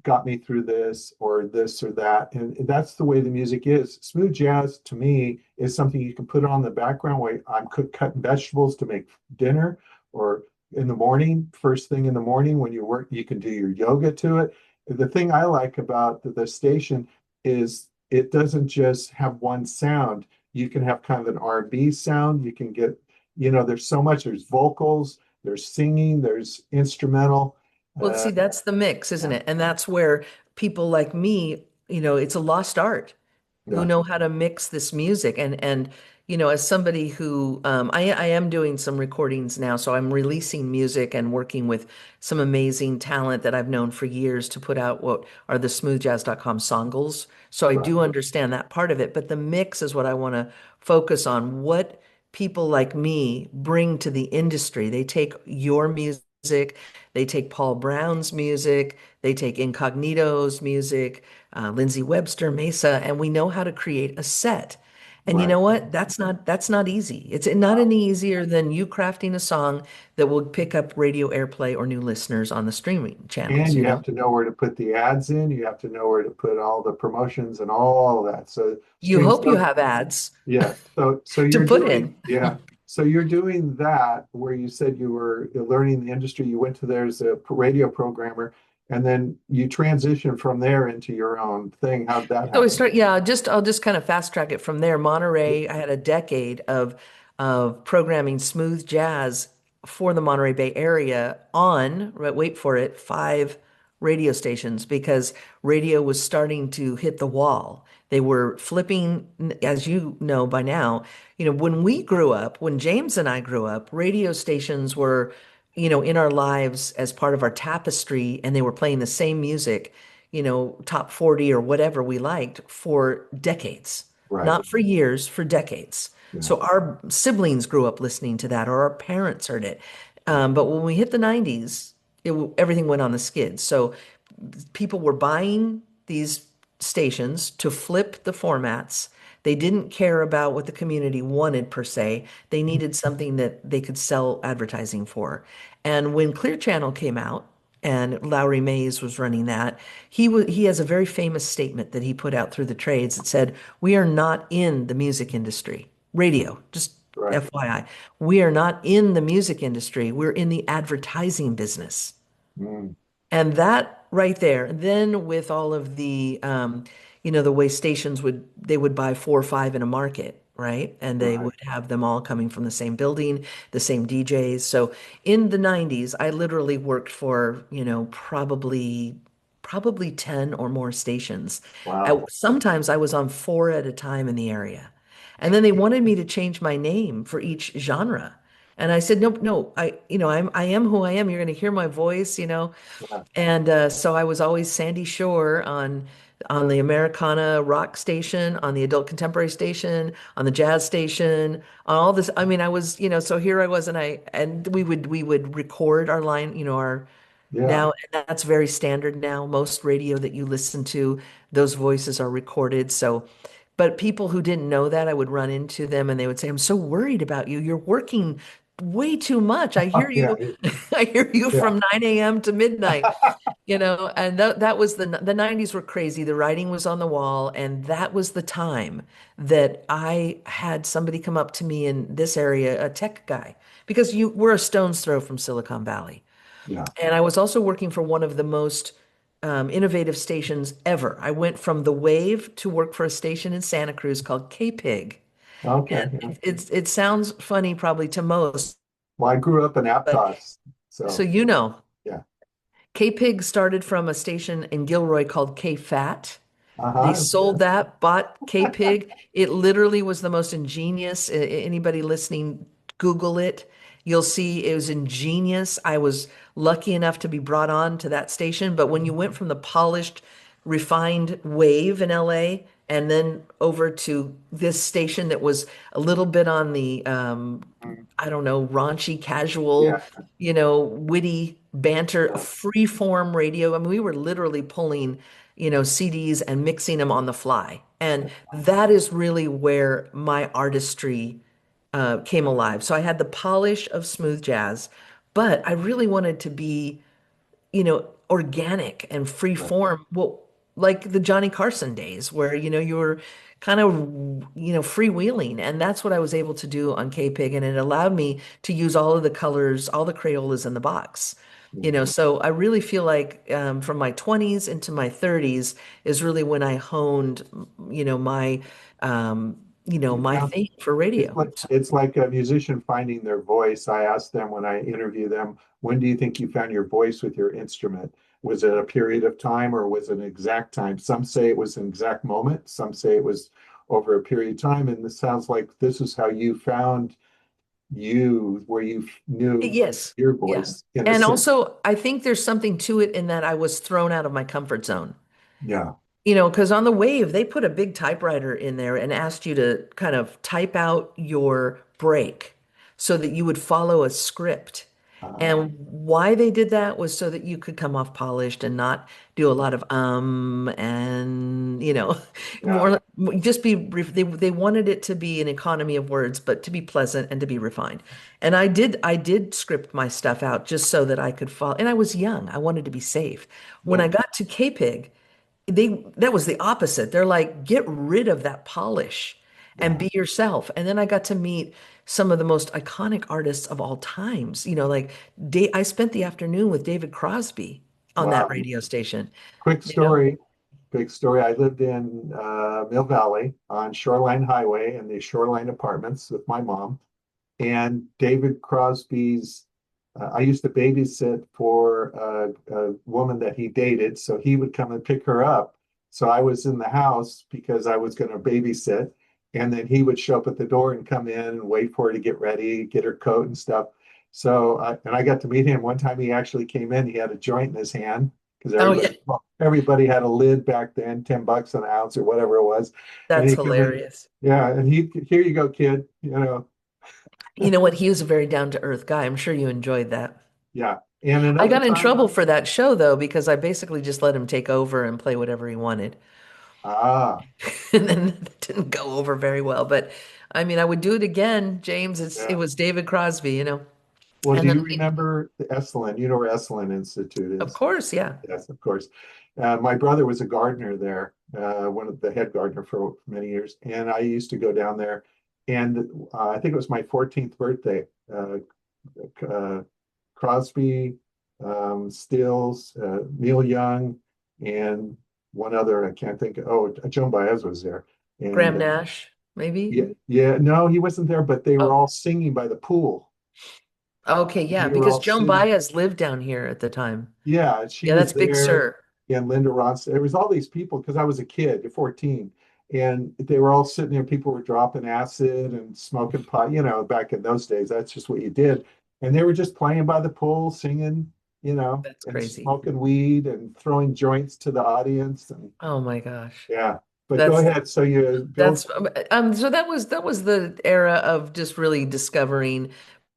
[SPEAKER 1] got me through this or this or that." And that's the way the music is. Smooth jazz to me is something you can put on the background while I'm cutting vegetables to make dinner, or in the morning, first thing in the morning when you work, you can do your yoga to it. The thing I like about the station is it doesn't just have one sound. You can have kind of an R&B sound. You can get, there's so much, there's vocals, there's singing, there's instrumental.
[SPEAKER 2] Well,
[SPEAKER 1] Uh,
[SPEAKER 2] see, that's the mix, isn't
[SPEAKER 1] yeah,
[SPEAKER 2] it? And that's where people like me, it's a lost art who
[SPEAKER 1] yeah,
[SPEAKER 2] know how to mix this music. And as somebody who I am doing some recordings now, so I'm releasing music and working with some amazing talent that I've known for years to put out what are the smoothjazz.com singles. So I
[SPEAKER 1] right.
[SPEAKER 2] do understand that part of it, but the mix is what I want to focus on. What people like me bring to the industry. They take your music, they take Paul Brown's music, they take Incognito's music, Lindsay Webster, Mesa, and we know how to create a set. And you
[SPEAKER 1] Right.
[SPEAKER 2] know what? That's not easy. It's not any easier than you crafting a song that will pick up radio airplay or new listeners on the streaming channels,
[SPEAKER 1] And
[SPEAKER 2] you
[SPEAKER 1] you
[SPEAKER 2] know?
[SPEAKER 1] have to know where to put the ads in. You have to know where to put all the promotions and all of that. So
[SPEAKER 2] You
[SPEAKER 1] stream
[SPEAKER 2] hope you
[SPEAKER 1] stuff.
[SPEAKER 2] have ads
[SPEAKER 1] Yeah. So
[SPEAKER 2] to
[SPEAKER 1] you're
[SPEAKER 2] put
[SPEAKER 1] doing,
[SPEAKER 2] in.
[SPEAKER 1] yeah. So you're doing that where you said you were learning the industry. You went to there as a radio programmer. And then you transition from there into your own thing. How'd that
[SPEAKER 2] So
[SPEAKER 1] happen?
[SPEAKER 2] yeah, I'll just kind of fast track it from there. Monterey, I had a decade of programming smooth jazz for the Monterey Bay area on, wait for it, 5 radio stations because radio was starting to hit the wall. They were flipping, as you know by now, when we grew up, when James and I grew up, radio stations were, in our lives as part of our tapestry, and they were playing the same music, top 40 or whatever we liked for decades,
[SPEAKER 1] Right.
[SPEAKER 2] not for years, for decades.
[SPEAKER 1] Yeah.
[SPEAKER 2] So our siblings grew up listening to that, or our parents heard it. But when we hit the 90s, everything went on the skids. So people were buying these stations to flip the formats. They didn't care about what the community wanted per se. They needed something that they could sell advertising for. And when Clear Channel came out and Lowry Mays was running that, he has a very famous statement that he put out through the trades that said, "We are not in the music industry. Radio, just
[SPEAKER 1] Right.
[SPEAKER 2] FYI. We are not in the music industry. We're in the advertising business."
[SPEAKER 1] Mm.
[SPEAKER 2] And that right there, then with all of the, the way stations they would buy 4 or 5 in a market, right? And they
[SPEAKER 1] Right.
[SPEAKER 2] would have them all coming from the same building, the same DJs. So in the 90s, I literally worked for, probably 10 or more stations.
[SPEAKER 1] Wow.
[SPEAKER 2] Sometimes I was on 4 at a time in the area. And then they wanted me to change my name for each genre. And I said, nope, no, I am who I am. You're going to hear my voice.
[SPEAKER 1] Yeah.
[SPEAKER 2] And so I was always Sandy Shore on the Americana rock station, on the adult contemporary station, on the jazz station, on all this. I mean, I was, so here I was, and we would record our line, our
[SPEAKER 1] Yeah.
[SPEAKER 2] now, and that's very standard now. Most radio that you listen to, those voices are recorded. So, but people who didn't know that, I would run into them and they would say, "I'm so worried about you. You're working way too much. I hear
[SPEAKER 1] Yeah.
[SPEAKER 2] you, I hear you
[SPEAKER 1] Yeah.
[SPEAKER 2] from 9 a.m. to midnight." And that was the 90s were crazy. The writing was on the wall, and that was the time that I had somebody come up to me in this area, a tech guy, because we're a stone's throw from Silicon Valley.
[SPEAKER 1] Yeah.
[SPEAKER 2] And I was also working for one of the most innovative stations ever. I went from the Wave to work for a station in Santa Cruz called KPIG.
[SPEAKER 1] Okay.
[SPEAKER 2] And
[SPEAKER 1] Yeah.
[SPEAKER 2] it sounds funny probably to most,
[SPEAKER 1] Well, I grew up in
[SPEAKER 2] but
[SPEAKER 1] Aptos,
[SPEAKER 2] so
[SPEAKER 1] so yeah.
[SPEAKER 2] KPIG started from a station in Gilroy called KFAT. They
[SPEAKER 1] Uh-huh.
[SPEAKER 2] sold that, bought KPIG. It literally was the most ingenious. Anybody listening, Google it. You'll see it was ingenious. I was lucky enough to be brought on to that station. But when you went from the polished, refined wave in LA and then over to this station that was a little bit on the,
[SPEAKER 1] Mm.
[SPEAKER 2] I don't know, raunchy, casual,
[SPEAKER 1] Yeah.
[SPEAKER 2] witty banter,
[SPEAKER 1] Yeah.
[SPEAKER 2] free form radio. I mean, we were literally pulling, CDs and mixing them on the fly. And that is really where my artistry came alive. So I had the polish of smooth jazz, but I really wanted to be, organic and free
[SPEAKER 1] Right.
[SPEAKER 2] form. Well, like the Johnny Carson days where, you were kind of, freewheeling. And that's what I was able to do on K-Pig. And it allowed me to use all of the colors, all the Crayolas in the box.
[SPEAKER 1] Mhm.
[SPEAKER 2] So I really feel like from my 20s into my 30s is really when I honed, um,
[SPEAKER 1] You
[SPEAKER 2] my
[SPEAKER 1] found
[SPEAKER 2] thing for
[SPEAKER 1] it's
[SPEAKER 2] radio.
[SPEAKER 1] like it's like a musician finding their voice. I ask them when I interview them, when do you think you found your voice with your instrument? Was it a period of time or was it an exact time? Some say it was an exact moment, some say it was over a period of time. And this sounds like this is how you found you, where you knew
[SPEAKER 2] Yes.
[SPEAKER 1] your
[SPEAKER 2] Yeah.
[SPEAKER 1] voice in a
[SPEAKER 2] And
[SPEAKER 1] sense.
[SPEAKER 2] also, I think there's something to it in that I was thrown out of my comfort zone.
[SPEAKER 1] Yeah.
[SPEAKER 2] Because on the Wave, they put a big typewriter in there and asked you to kind of type out your break so that you would follow a script.
[SPEAKER 1] Uh,
[SPEAKER 2] And why they did that was so that you could come off polished and not do a lot of and
[SPEAKER 1] yeah.
[SPEAKER 2] more just they wanted it to be an economy of words, but to be pleasant and to be refined. And I did script my stuff out just so that I could follow. And I was young. I wanted to be safe. When I
[SPEAKER 1] Yeah.
[SPEAKER 2] got to KPIG, that was the opposite. They're like, get rid of that polish and
[SPEAKER 1] Yeah.
[SPEAKER 2] be yourself. And then I got to meet some of the most iconic artists of all times. Like I spent the afternoon with David Crosby on that
[SPEAKER 1] Wow.
[SPEAKER 2] radio station,
[SPEAKER 1] Quick
[SPEAKER 2] you know?
[SPEAKER 1] story. Quick story. I lived in Mill Valley on Shoreline Highway in the Shoreline Apartments with my mom. And David Crosby's, I used to babysit for a woman that he dated. So he would come and pick her up. So I was in the house because I was going to babysit. And then he would show up at the door and come in and wait for her to get ready, get her coat and stuff. So, and I got to meet him. One time he actually came in, he had a joint in his hand because
[SPEAKER 2] Oh yeah,
[SPEAKER 1] everybody had a lid back then, $10 an ounce or whatever it was. And
[SPEAKER 2] that's
[SPEAKER 1] he come in,
[SPEAKER 2] hilarious.
[SPEAKER 1] yeah, and here you go, kid.
[SPEAKER 2] You know what? He was a very down to earth guy. I'm sure you enjoyed that.
[SPEAKER 1] Yeah. And
[SPEAKER 2] I
[SPEAKER 1] another
[SPEAKER 2] got in
[SPEAKER 1] time,
[SPEAKER 2] trouble for that show though, because I basically just let him take over and play whatever he wanted.
[SPEAKER 1] ah,
[SPEAKER 2] And then it didn't go over very well. But I mean, I would do it again, James. It
[SPEAKER 1] yeah.
[SPEAKER 2] was David Crosby, you know.
[SPEAKER 1] Well, do
[SPEAKER 2] And then
[SPEAKER 1] you remember the Esalen? You know where Esalen Institute
[SPEAKER 2] of
[SPEAKER 1] is?
[SPEAKER 2] course, yeah.
[SPEAKER 1] Yes, of course. My brother was a gardener there, one of the head gardener for many years, and I used to go down there. And I think it was my 14th birthday. Uh, Crosby, Stills, Neil Young, and one other I can't think of. Oh, Joan Baez was there. And
[SPEAKER 2] Graham Nash, maybe.
[SPEAKER 1] yeah, yeah, no, he wasn't there, but they were
[SPEAKER 2] Oh,
[SPEAKER 1] all singing by the pool.
[SPEAKER 2] okay, yeah,
[SPEAKER 1] They were
[SPEAKER 2] because
[SPEAKER 1] all
[SPEAKER 2] Joan
[SPEAKER 1] sitting.
[SPEAKER 2] Baez lived down here at the time.
[SPEAKER 1] Yeah, she
[SPEAKER 2] Yeah,
[SPEAKER 1] was
[SPEAKER 2] that's Big
[SPEAKER 1] there,
[SPEAKER 2] Sur.
[SPEAKER 1] and Linda Ronstadt. There was all these people because I was a kid, 14, and they were all sitting there. People were dropping acid and smoking pot. Back in those days, that's just what you did. And they were just playing by the pool, singing,
[SPEAKER 2] That's
[SPEAKER 1] and
[SPEAKER 2] crazy.
[SPEAKER 1] smoking weed and throwing joints to the audience. And
[SPEAKER 2] Oh my gosh.
[SPEAKER 1] yeah, but go
[SPEAKER 2] That's
[SPEAKER 1] ahead. So you build.
[SPEAKER 2] so that was the era of just really discovering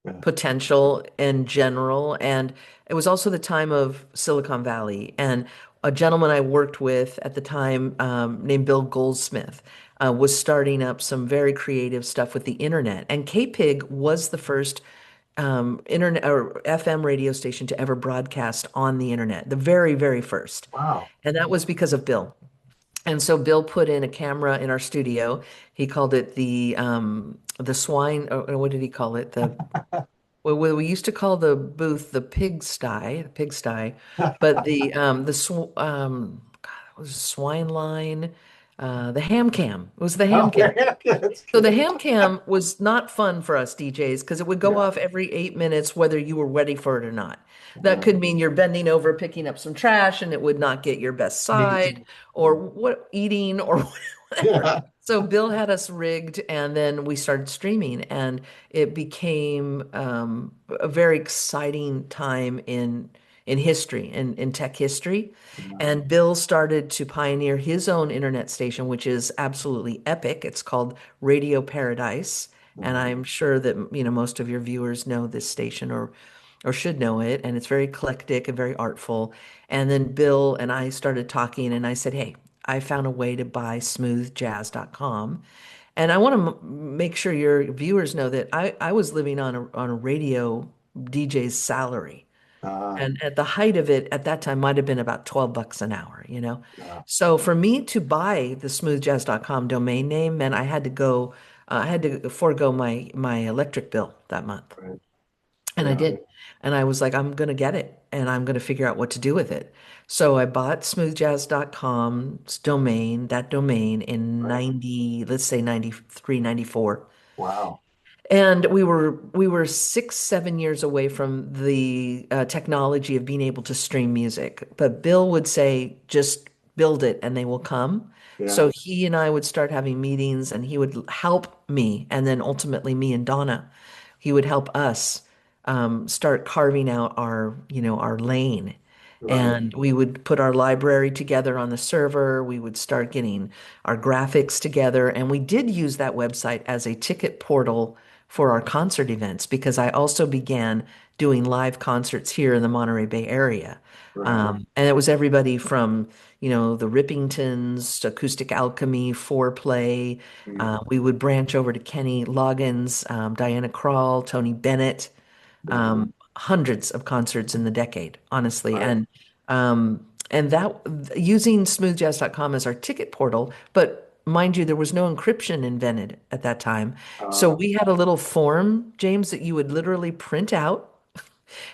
[SPEAKER 1] Yeah.
[SPEAKER 2] potential in general. And it was also the time of Silicon Valley. And a gentleman I worked with at the time, named Bill Goldsmith, was starting up some very creative stuff with the internet. And KPIG was the first internet or FM radio station to ever broadcast on the internet, the very, very first.
[SPEAKER 1] Wow.
[SPEAKER 2] And that was because of Bill. And so Bill put in a camera in our studio. He called it the swine, or what did he call it? Well, we used to call the booth the pigsty, but God, it was swine line, the ham cam. It was the ham
[SPEAKER 1] Oh,
[SPEAKER 2] cam.
[SPEAKER 1] that's
[SPEAKER 2] So the
[SPEAKER 1] good.
[SPEAKER 2] ham cam was not fun for us DJs because it would go
[SPEAKER 1] Yeah.
[SPEAKER 2] off every 8 minutes, whether you were ready for it or not. That
[SPEAKER 1] Uh,
[SPEAKER 2] could mean you're bending over picking up some trash and it would not get your best side,
[SPEAKER 1] Sneezing.
[SPEAKER 2] or what eating or whatever.
[SPEAKER 1] Yeah.
[SPEAKER 2] So Bill had us rigged, and then we started streaming, and it became a very exciting time in history, in tech history. And Bill started to pioneer his own internet station, which is absolutely epic. It's called Radio Paradise. And
[SPEAKER 1] Uh,
[SPEAKER 2] I'm sure that, most of your viewers know this station or should know it. And it's very eclectic and very artful. And then Bill and I started talking, and I said, hey, I found a way to buy smoothjazz.com. And I want to make sure your viewers know that I was living on a radio DJ's salary.
[SPEAKER 1] uh,
[SPEAKER 2] And at the height of it, at that time, might have been about $12 an hour.
[SPEAKER 1] yeah,
[SPEAKER 2] So for me to buy the smoothjazz.com domain name meant I had to forego my electric bill that month.
[SPEAKER 1] right.
[SPEAKER 2] And I
[SPEAKER 1] Yeah.
[SPEAKER 2] did. And I was like, I'm going to get it and I'm going to figure out what to do with it. So I bought smoothjazz.com's domain, that domain in
[SPEAKER 1] Right.
[SPEAKER 2] 90, let's say 93, 94.
[SPEAKER 1] Wow.
[SPEAKER 2] And we were 6, 7 years away from the technology of being able to stream music. But Bill would say, just build it and they will come.
[SPEAKER 1] Yeah.
[SPEAKER 2] So he and I would start having meetings and he would help me. And then ultimately me and Donna, he would help us start carving out our lane.
[SPEAKER 1] Right.
[SPEAKER 2] And we would put our library together on the server. We would start getting our graphics together. And we did use that website as a ticket portal for our concert events because I also began doing live concerts here in the Monterey Bay area.
[SPEAKER 1] Right.
[SPEAKER 2] And it was everybody from, the Rippingtons, Acoustic Alchemy, Foreplay.
[SPEAKER 1] Mm,
[SPEAKER 2] We would branch over to Kenny Loggins, Diana Krall, Tony Bennett,
[SPEAKER 1] yeah.
[SPEAKER 2] hundreds of concerts in the decade, honestly.
[SPEAKER 1] Right.
[SPEAKER 2] And that using smoothjazz.com as our ticket portal, but mind you, there was no encryption invented at that time. So
[SPEAKER 1] Uh,
[SPEAKER 2] we had a little form, James, that you would literally print out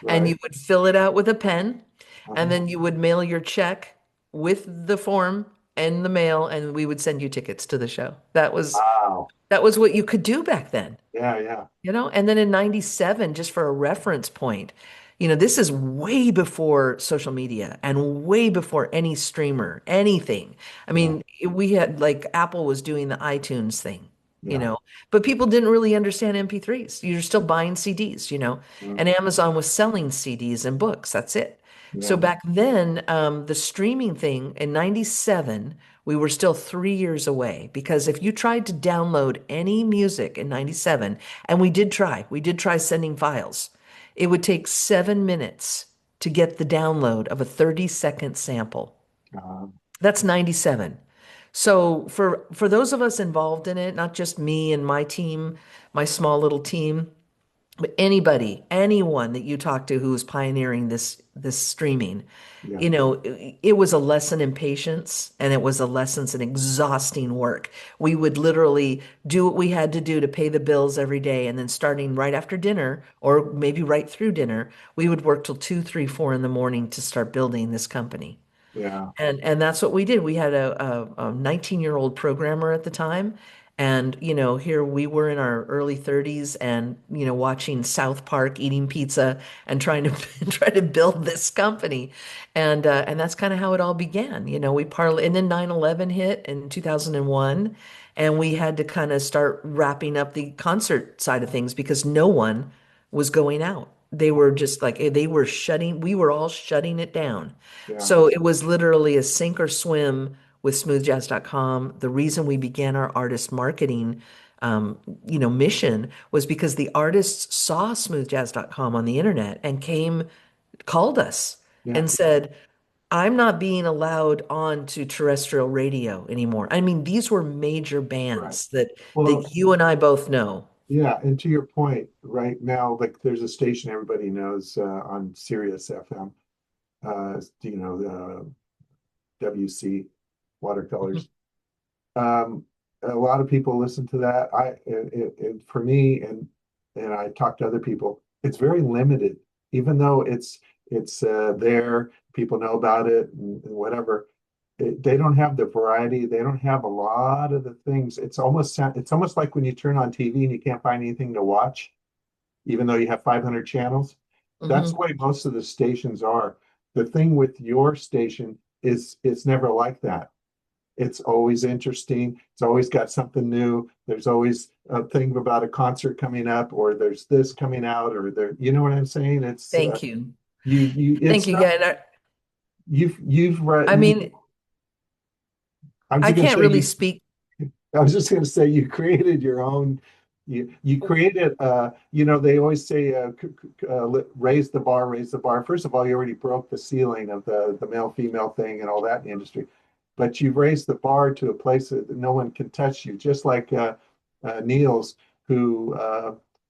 [SPEAKER 2] and
[SPEAKER 1] right.
[SPEAKER 2] you would fill it out with a pen. And
[SPEAKER 1] Uh-huh.
[SPEAKER 2] then you would mail your check with the form and the mail, and we would send you tickets to the show.
[SPEAKER 1] Wow.
[SPEAKER 2] That was what you could do back then.
[SPEAKER 1] Yeah, yeah,
[SPEAKER 2] And then in 97, just for a reference point, this is way before social media and way before any streamer, anything. I
[SPEAKER 1] yeah,
[SPEAKER 2] mean, we had like Apple was doing the iTunes thing, you
[SPEAKER 1] yeah.
[SPEAKER 2] know, but people didn't really understand MP3s. You're still buying CDs,
[SPEAKER 1] Mm,
[SPEAKER 2] and Amazon was selling CDs and books. That's it. So
[SPEAKER 1] yeah,
[SPEAKER 2] back then, the streaming thing in 97, we were still 3 years away because if you tried to download any music in 97, and we did try sending files, it would take 7 minutes to get the download of a 30-second sample.
[SPEAKER 1] uh,
[SPEAKER 2] That's 97. So for those of us involved in it, not just me and my team, my small little team, but anybody, anyone that you talk to who was pioneering this streaming,
[SPEAKER 1] yeah,
[SPEAKER 2] it was a lesson in patience and it was a lesson in exhausting work. We would literally do what we had to do to pay the bills every day, and then starting right after dinner or maybe right through dinner, we would work till 2, 3, 4 in the morning to start building this company.
[SPEAKER 1] yeah,
[SPEAKER 2] And that's what we did. We had a 19-year-old programmer at the time. And, here we were in our early 30s and, watching South Park, eating pizza and trying to try to build this company. And that's kind of how it all began. And then 9/11 hit in 2001, and we had to kind of start wrapping up the concert side of things because no one was going out. They were just like, we were all shutting it down.
[SPEAKER 1] yeah,
[SPEAKER 2] So it was literally a sink or swim with smoothjazz.com. The reason we began our artist marketing, mission was because the artists saw smoothjazz.com on the internet and called us
[SPEAKER 1] yeah.
[SPEAKER 2] and said, I'm not being allowed on to terrestrial radio anymore. I mean, these were major
[SPEAKER 1] Right.
[SPEAKER 2] bands that
[SPEAKER 1] Well,
[SPEAKER 2] you and I both know.
[SPEAKER 1] yeah, and to your point, right now, like there's a station everybody knows on Sirius FM, the WC watercolors. Um, a lot of people listen to that. For me, and I talk to other people, it's very limited. Even though it's there, people know about it and whatever. They don't have the variety. They don't have a lot of the things. It's almost like when you turn on TV and you can't find anything to watch, even though you have 500 channels. That's the
[SPEAKER 2] Hmm.
[SPEAKER 1] way most of the stations are. The thing with your station is it's never like that. It's always interesting. It's always got something new. There's always a thing about a concert coming up, or there's this coming out, or there. You know what I'm saying? It's
[SPEAKER 2] Thank you.
[SPEAKER 1] you.
[SPEAKER 2] Thank
[SPEAKER 1] It's
[SPEAKER 2] you.
[SPEAKER 1] not
[SPEAKER 2] Yeah. And
[SPEAKER 1] you've read.
[SPEAKER 2] I mean,
[SPEAKER 1] I'm
[SPEAKER 2] I
[SPEAKER 1] just going to
[SPEAKER 2] can't
[SPEAKER 1] say
[SPEAKER 2] really
[SPEAKER 1] you.
[SPEAKER 2] speak.
[SPEAKER 1] I was just going to say you created your own. You created. They always say raise the bar, raise the bar. First of all, you already broke the ceiling of the male female thing and all that in the industry, but you've raised the bar to a place that no one can touch you. Just like Neil's, who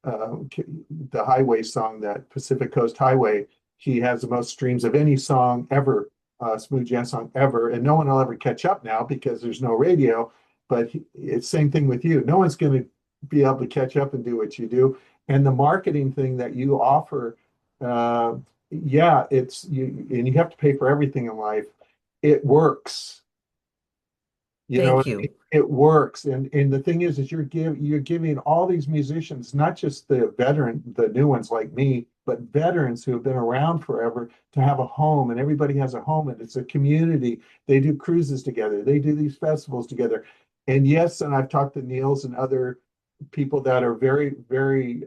[SPEAKER 1] the Highway song, that Pacific Coast Highway, he has the most streams of any song ever, smooth jazz song ever, and no one will ever catch up now because there's no radio. But it's same thing with you. No one's going to be able to catch up and do what you do. And the marketing thing that you offer, uh, yeah, it's you, and you have to pay for everything in life. It works. You know,
[SPEAKER 2] Thank you.
[SPEAKER 1] it works. And the thing is you're giving all these musicians, not just the new ones like me, but veterans who have been around forever to have a home, and everybody has a home, and it's a community. They do cruises together. They do these festivals together. And yes, and I've talked to Niels and other people that are very, very,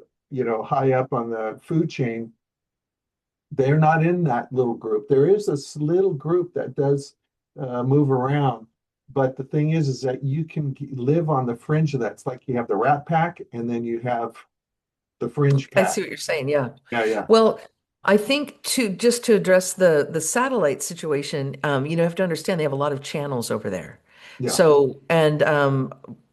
[SPEAKER 1] high up on the food chain. They're not in that little group. There is this little group that does move around, but the thing is that you can live on the fringe of that. It's like you have the Rat Pack, and then you have the Fringe
[SPEAKER 2] I see
[SPEAKER 1] Pack.
[SPEAKER 2] what you're saying. Yeah.
[SPEAKER 1] Yeah, yeah,
[SPEAKER 2] Well, I think to address the satellite situation, you have to understand they have a lot of channels over there.
[SPEAKER 1] yeah,
[SPEAKER 2] So, and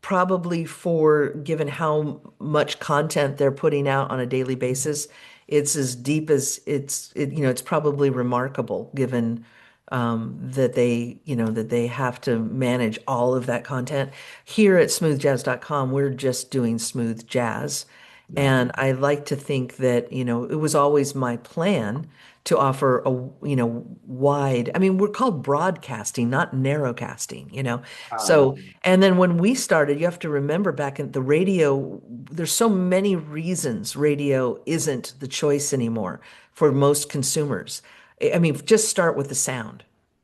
[SPEAKER 2] probably for given how much content they're putting out on a daily basis, it's as deep as it's probably remarkable given that they have to manage all of that content. Here at smoothjazz.com, we're just doing smooth jazz.
[SPEAKER 1] Yeah.
[SPEAKER 2] And I like to think that, it was always my plan to offer wide, I mean, we're called broadcasting, not narrowcasting.
[SPEAKER 1] Uh,
[SPEAKER 2] So, and then when we started, you have to remember back in the radio, there's so many reasons radio isn't the choice anymore for most consumers. I mean, just start with the sound.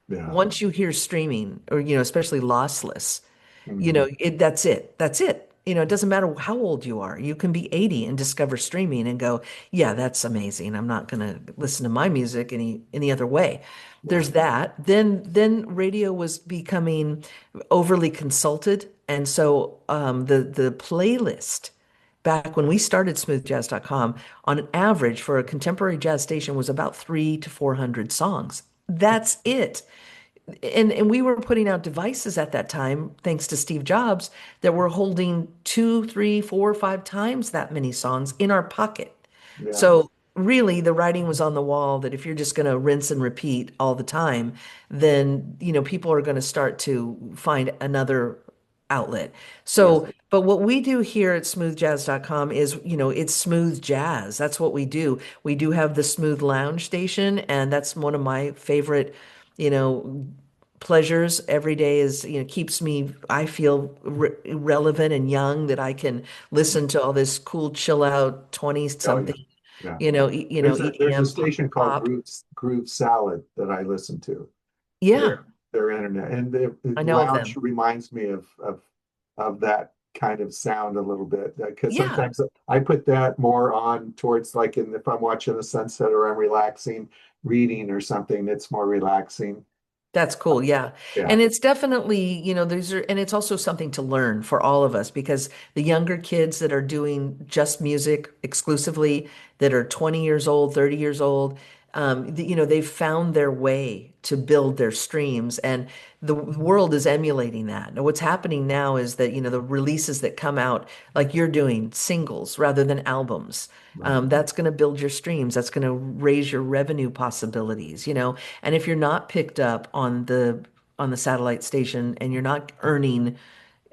[SPEAKER 1] yeah.
[SPEAKER 2] Once you hear streaming or, especially lossless,
[SPEAKER 1] Mhm.
[SPEAKER 2] that's it. That's it. It doesn't matter how old you are. You can be 80 and discover streaming and go, yeah, that's amazing. I'm not going to listen to my music any other way.
[SPEAKER 1] Yeah.
[SPEAKER 2] There's that. Then radio was becoming overly consulted. And so the playlist back when we started smoothjazz.com on an average for a contemporary jazz station was about 300 to 400 songs. That's it. And we were putting out devices at that time, thanks to Steve Jobs, that were holding two, three, four, five times that many songs in our pocket.
[SPEAKER 1] Yeah.
[SPEAKER 2] So really, the writing was on the wall that if you're just going to rinse and repeat all the time, then people are going to start to find another outlet.
[SPEAKER 1] Yes.
[SPEAKER 2] So, but what we do here at smoothjazz.com is, it's smooth jazz. That's what we do. We do have the smooth lounge station, and that's one of my favorite, you know, pleasures every day is, keeps me, I feel relevant and young that I can listen to all this cool chill out 20
[SPEAKER 1] Oh, yeah.
[SPEAKER 2] something,
[SPEAKER 1] Yeah. There's a
[SPEAKER 2] EDM
[SPEAKER 1] station called
[SPEAKER 2] pop.
[SPEAKER 1] Groove Salad that I listen to.
[SPEAKER 2] Yeah,
[SPEAKER 1] Their internet, and the
[SPEAKER 2] I know of
[SPEAKER 1] lounge
[SPEAKER 2] them.
[SPEAKER 1] reminds me of that kind of sound a little bit, because
[SPEAKER 2] Yeah,
[SPEAKER 1] sometimes I put that more on towards, like, if I'm watching the sunset or I'm relaxing, reading or something, it's more relaxing.
[SPEAKER 2] that's cool. Yeah.
[SPEAKER 1] Yeah.
[SPEAKER 2] And it's definitely, and it's also something to learn for all of us because the younger kids that are doing just music exclusively, that are 20 years old, 30 years old, they've found their way to build their streams and the world is emulating that. Now, what's happening now is that, the releases that come out, like you're doing singles rather than albums.
[SPEAKER 1] Right.
[SPEAKER 2] That's going to build your streams. That's going to raise your revenue possibilities. And if you're not picked up on the satellite station and you're not earning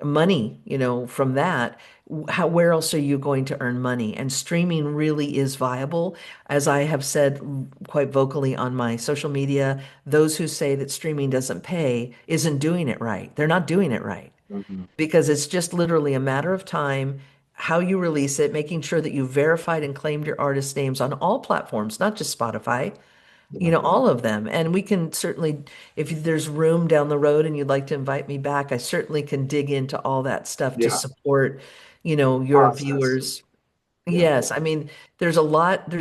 [SPEAKER 2] money, from that, where else are you going to earn money? And streaming really is viable. As I have said quite vocally on my social media, those who say that streaming doesn't pay isn't doing it right. They're not doing it right
[SPEAKER 1] Mhm.
[SPEAKER 2] because it's just literally a matter of time, how you release it, making sure that you verified and claimed your artist names on all platforms, not just Spotify,
[SPEAKER 1] Yeah.
[SPEAKER 2] all of them. And we can certainly, if there's room down the road and you'd like to invite me back, I certainly can dig into all that stuff to
[SPEAKER 1] Yeah.
[SPEAKER 2] support, your
[SPEAKER 1] Process.
[SPEAKER 2] viewers.
[SPEAKER 1] Yeah.
[SPEAKER 2] Yes, I mean, there's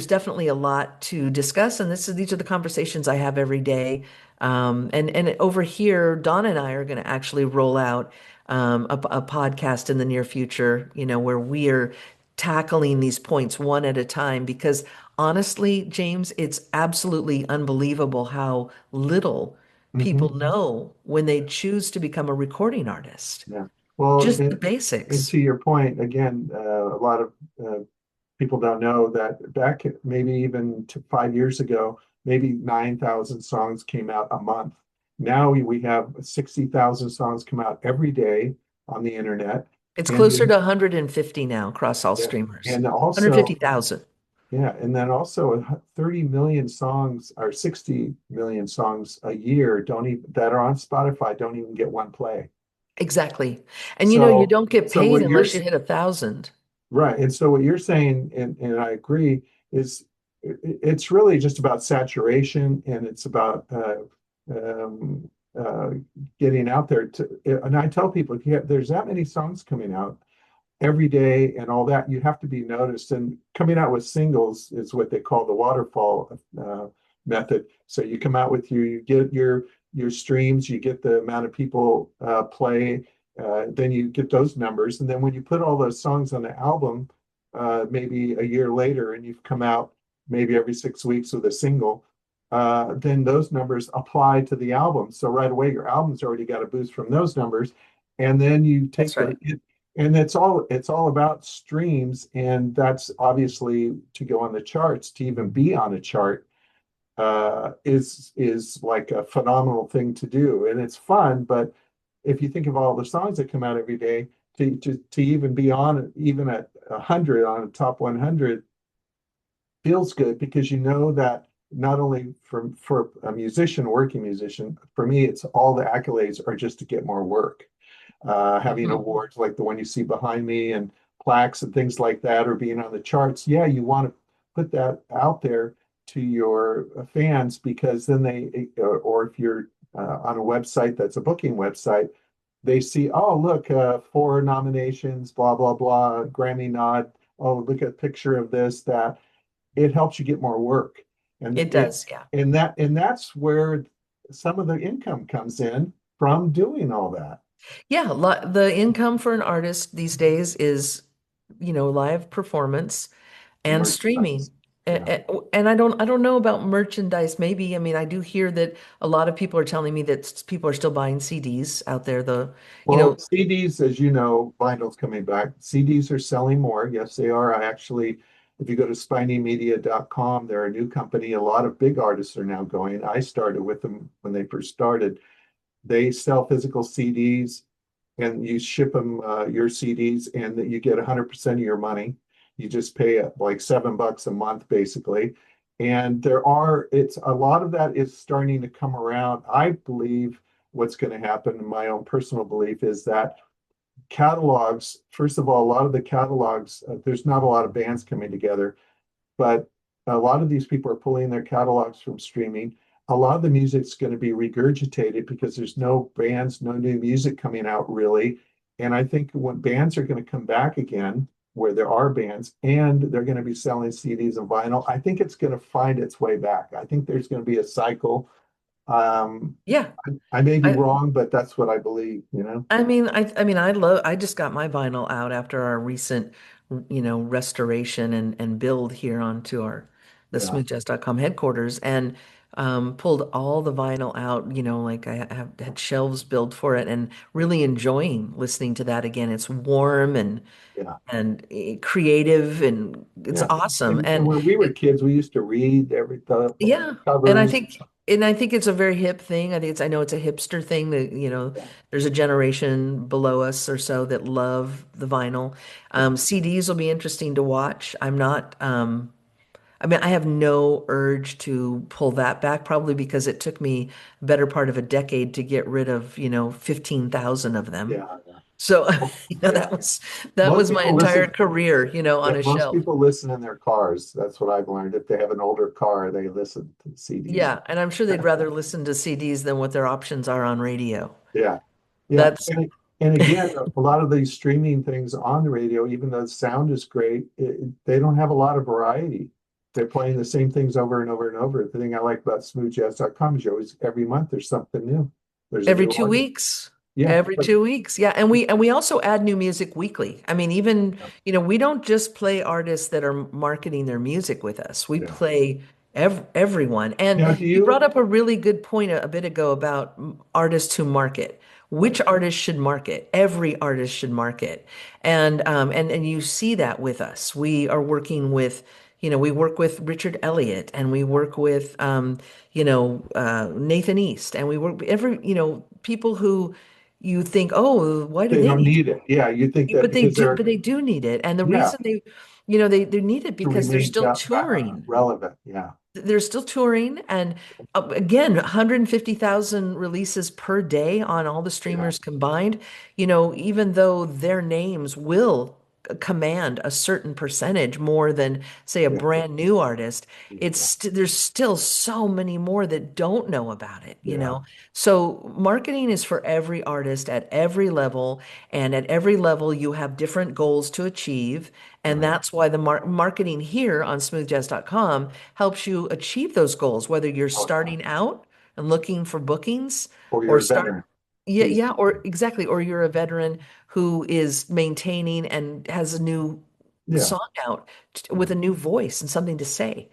[SPEAKER 2] definitely a lot to discuss, and these are the conversations I have every day. And over here, Donna and I are going to actually roll out a podcast in the near future, where we are tackling these points one at a time. Because honestly, James, it's absolutely unbelievable how little
[SPEAKER 1] Mhm.
[SPEAKER 2] people know when they choose to become a recording artist.
[SPEAKER 1] Yeah. Well,
[SPEAKER 2] Just the
[SPEAKER 1] and
[SPEAKER 2] basics.
[SPEAKER 1] to your point, again, a lot of people don't know that back maybe even to 5 years ago, maybe 9,000 songs came out a month. Now we have 60,000 songs come out every day on the internet.
[SPEAKER 2] It's
[SPEAKER 1] And
[SPEAKER 2] closer to 150 now across all
[SPEAKER 1] yeah,
[SPEAKER 2] streamers.
[SPEAKER 1] and also,
[SPEAKER 2] 150,000.
[SPEAKER 1] yeah, and then also 30 million songs or 60 million songs a year don't even that are on Spotify don't even get one play.
[SPEAKER 2] Exactly. And you
[SPEAKER 1] So
[SPEAKER 2] don't get
[SPEAKER 1] so
[SPEAKER 2] paid
[SPEAKER 1] what you're
[SPEAKER 2] unless you hit 1,000.
[SPEAKER 1] right. And so what you're saying, and I agree, is it's really just about saturation and it's about um, uh, getting out there and I tell people, if there's that many songs coming out every day and all that, you have to be noticed. And coming out with singles is what they call the waterfall method. So you come out with you get your streams, you get the amount of people play, then you get those numbers, and then when you put all those songs on the album, maybe a year later, and you've come out maybe every 6 weeks with a single. Then those numbers apply to the album. So right away, your album's already got a boost from those numbers, and then you take
[SPEAKER 2] That's right.
[SPEAKER 1] and it's all about streams, and that's obviously to go on the charts, to even be on a chart, is like a phenomenal thing to do, and it's fun. But if you think of all the songs that come out every day, to even be on even at 100 on a top 100 feels good because you know that not only for a musician, working musician, for me, it's all the accolades are just to get more work. Having
[SPEAKER 2] Mhm.
[SPEAKER 1] awards like the one you see behind me and plaques and things like that, or being on the charts. Yeah, you want to put that out there to your fans because then or if you're on a website that's a booking website, they see, oh, look, 4 nominations, blah, blah, blah, Grammy nod. Oh, look at a picture of this, that it helps you get more work. And
[SPEAKER 2] It does, yeah.
[SPEAKER 1] and that's where some of the income comes in from doing all that.
[SPEAKER 2] Yeah, the income for an artist these days is, live performance and streaming.
[SPEAKER 1] Merchandise. Yeah.
[SPEAKER 2] And I don't know about merchandise. Maybe, I mean, I do hear that a lot of people are telling me that people are still buying CDs out there. You
[SPEAKER 1] Well,
[SPEAKER 2] know,
[SPEAKER 1] CDs, as you know, vinyl's coming back. CDs are selling more. Yes, they are. I actually, if you go to spinymedia.com, they're a new company. A lot of big artists are now going. I started with them when they first started. They sell physical CDs and you ship them your CDs and that you get 100% of your money. You just pay like $7 a month basically. And it's a lot of that is starting to come around. I believe what's going to happen, in my own personal belief, is that catalogs, first of all, a lot of the catalogs, there's not a lot of bands coming together, but a lot of these people are pulling their catalogs from streaming. A lot of the music's going to be regurgitated because there's no bands, no new music coming out really. And I think when bands are going to come back again, where there are bands, and they're going to be selling CDs and vinyl, I think it's going to find its way back. I think there's going to be a cycle. Um,
[SPEAKER 2] yeah.
[SPEAKER 1] I may be
[SPEAKER 2] I,
[SPEAKER 1] wrong, but that's what I believe, you know?
[SPEAKER 2] I just got my vinyl out after our recent, restoration and build here onto the
[SPEAKER 1] Yeah,
[SPEAKER 2] smoothjazz.com headquarters and pulled all the vinyl out, like I have had shelves built for it and really enjoying listening to that again. It's warm
[SPEAKER 1] yeah.
[SPEAKER 2] and creative and it's
[SPEAKER 1] Yeah.
[SPEAKER 2] awesome.
[SPEAKER 1] And when we were
[SPEAKER 2] It,
[SPEAKER 1] kids, we used to read the
[SPEAKER 2] yeah, and I
[SPEAKER 1] covers.
[SPEAKER 2] think and I think it's a very hip thing. I know it's a hipster thing that,
[SPEAKER 1] Yeah,
[SPEAKER 2] there's a generation below us or so that love the vinyl.
[SPEAKER 1] yeah,
[SPEAKER 2] CDs will be interesting to watch. I'm not I have no urge to pull that back, probably because it took me better part of a decade to get rid of, 15,000 of them.
[SPEAKER 1] yeah, yeah.
[SPEAKER 2] So,
[SPEAKER 1] Oh,
[SPEAKER 2] that
[SPEAKER 1] yeah.
[SPEAKER 2] was
[SPEAKER 1] Most
[SPEAKER 2] my
[SPEAKER 1] people
[SPEAKER 2] entire
[SPEAKER 1] listen.
[SPEAKER 2] career,
[SPEAKER 1] Yeah,
[SPEAKER 2] on a
[SPEAKER 1] most
[SPEAKER 2] shelf.
[SPEAKER 1] people listen in their cars. That's what I've learned. If they have an older car, they listen to CDs.
[SPEAKER 2] Yeah, and I'm sure they'd rather listen to CDs than what their options are on radio.
[SPEAKER 1] Yeah, yeah.
[SPEAKER 2] That's
[SPEAKER 1] And again, a lot of these streaming things on the radio, even though the sound is great, they don't have a lot of variety. They're playing the same things over and over and over. The thing I like about smoothjazz.com is you always, every month there's something new. There's a
[SPEAKER 2] every
[SPEAKER 1] new
[SPEAKER 2] two
[SPEAKER 1] artist.
[SPEAKER 2] weeks.
[SPEAKER 1] Yeah,
[SPEAKER 2] Every
[SPEAKER 1] but
[SPEAKER 2] 2 weeks. Yeah. And we also add new music weekly. I mean, even,
[SPEAKER 1] yeah,
[SPEAKER 2] we don't just play artists that are marketing their music with us. We
[SPEAKER 1] yeah.
[SPEAKER 2] play everyone. And
[SPEAKER 1] Now, do
[SPEAKER 2] you brought
[SPEAKER 1] you?
[SPEAKER 2] up a really good point a bit ago about artists who market.
[SPEAKER 1] Right.
[SPEAKER 2] Which artist should market? Every artist should market. And you see that with us. We are working with, we work with Richard Elliott and we work with Nathan East and we work people who you think, oh, why do
[SPEAKER 1] They
[SPEAKER 2] they
[SPEAKER 1] don't
[SPEAKER 2] need to
[SPEAKER 1] need it. Yeah, you think that because
[SPEAKER 2] but
[SPEAKER 1] they're,
[SPEAKER 2] they do need it. And the
[SPEAKER 1] yeah,
[SPEAKER 2] reason they need it
[SPEAKER 1] to
[SPEAKER 2] because they're
[SPEAKER 1] remain
[SPEAKER 2] still touring.
[SPEAKER 1] relevant. Yeah,
[SPEAKER 2] They're still touring. And again, 150,000 releases per day on all the
[SPEAKER 1] yeah,
[SPEAKER 2] streamers combined. Even though their names will command a certain percentage more than, say, a
[SPEAKER 1] yeah,
[SPEAKER 2] brand new artist,
[SPEAKER 1] yeah,
[SPEAKER 2] there's still so many more that don't know about it.
[SPEAKER 1] yeah.
[SPEAKER 2] So marketing is for every artist at every level, and at every level you have different goals to achieve. And
[SPEAKER 1] Right.
[SPEAKER 2] that's why the marketing here on smoothjazz.com helps you achieve those goals, whether you're
[SPEAKER 1] Oh, yeah.
[SPEAKER 2] starting out and looking for bookings
[SPEAKER 1] Or
[SPEAKER 2] or
[SPEAKER 1] you're a
[SPEAKER 2] start,
[SPEAKER 1] veteran.
[SPEAKER 2] yeah,
[SPEAKER 1] These,
[SPEAKER 2] yeah, or exactly, or you're a veteran who is maintaining and has a new
[SPEAKER 1] yeah,
[SPEAKER 2] song out with a new voice and something to say.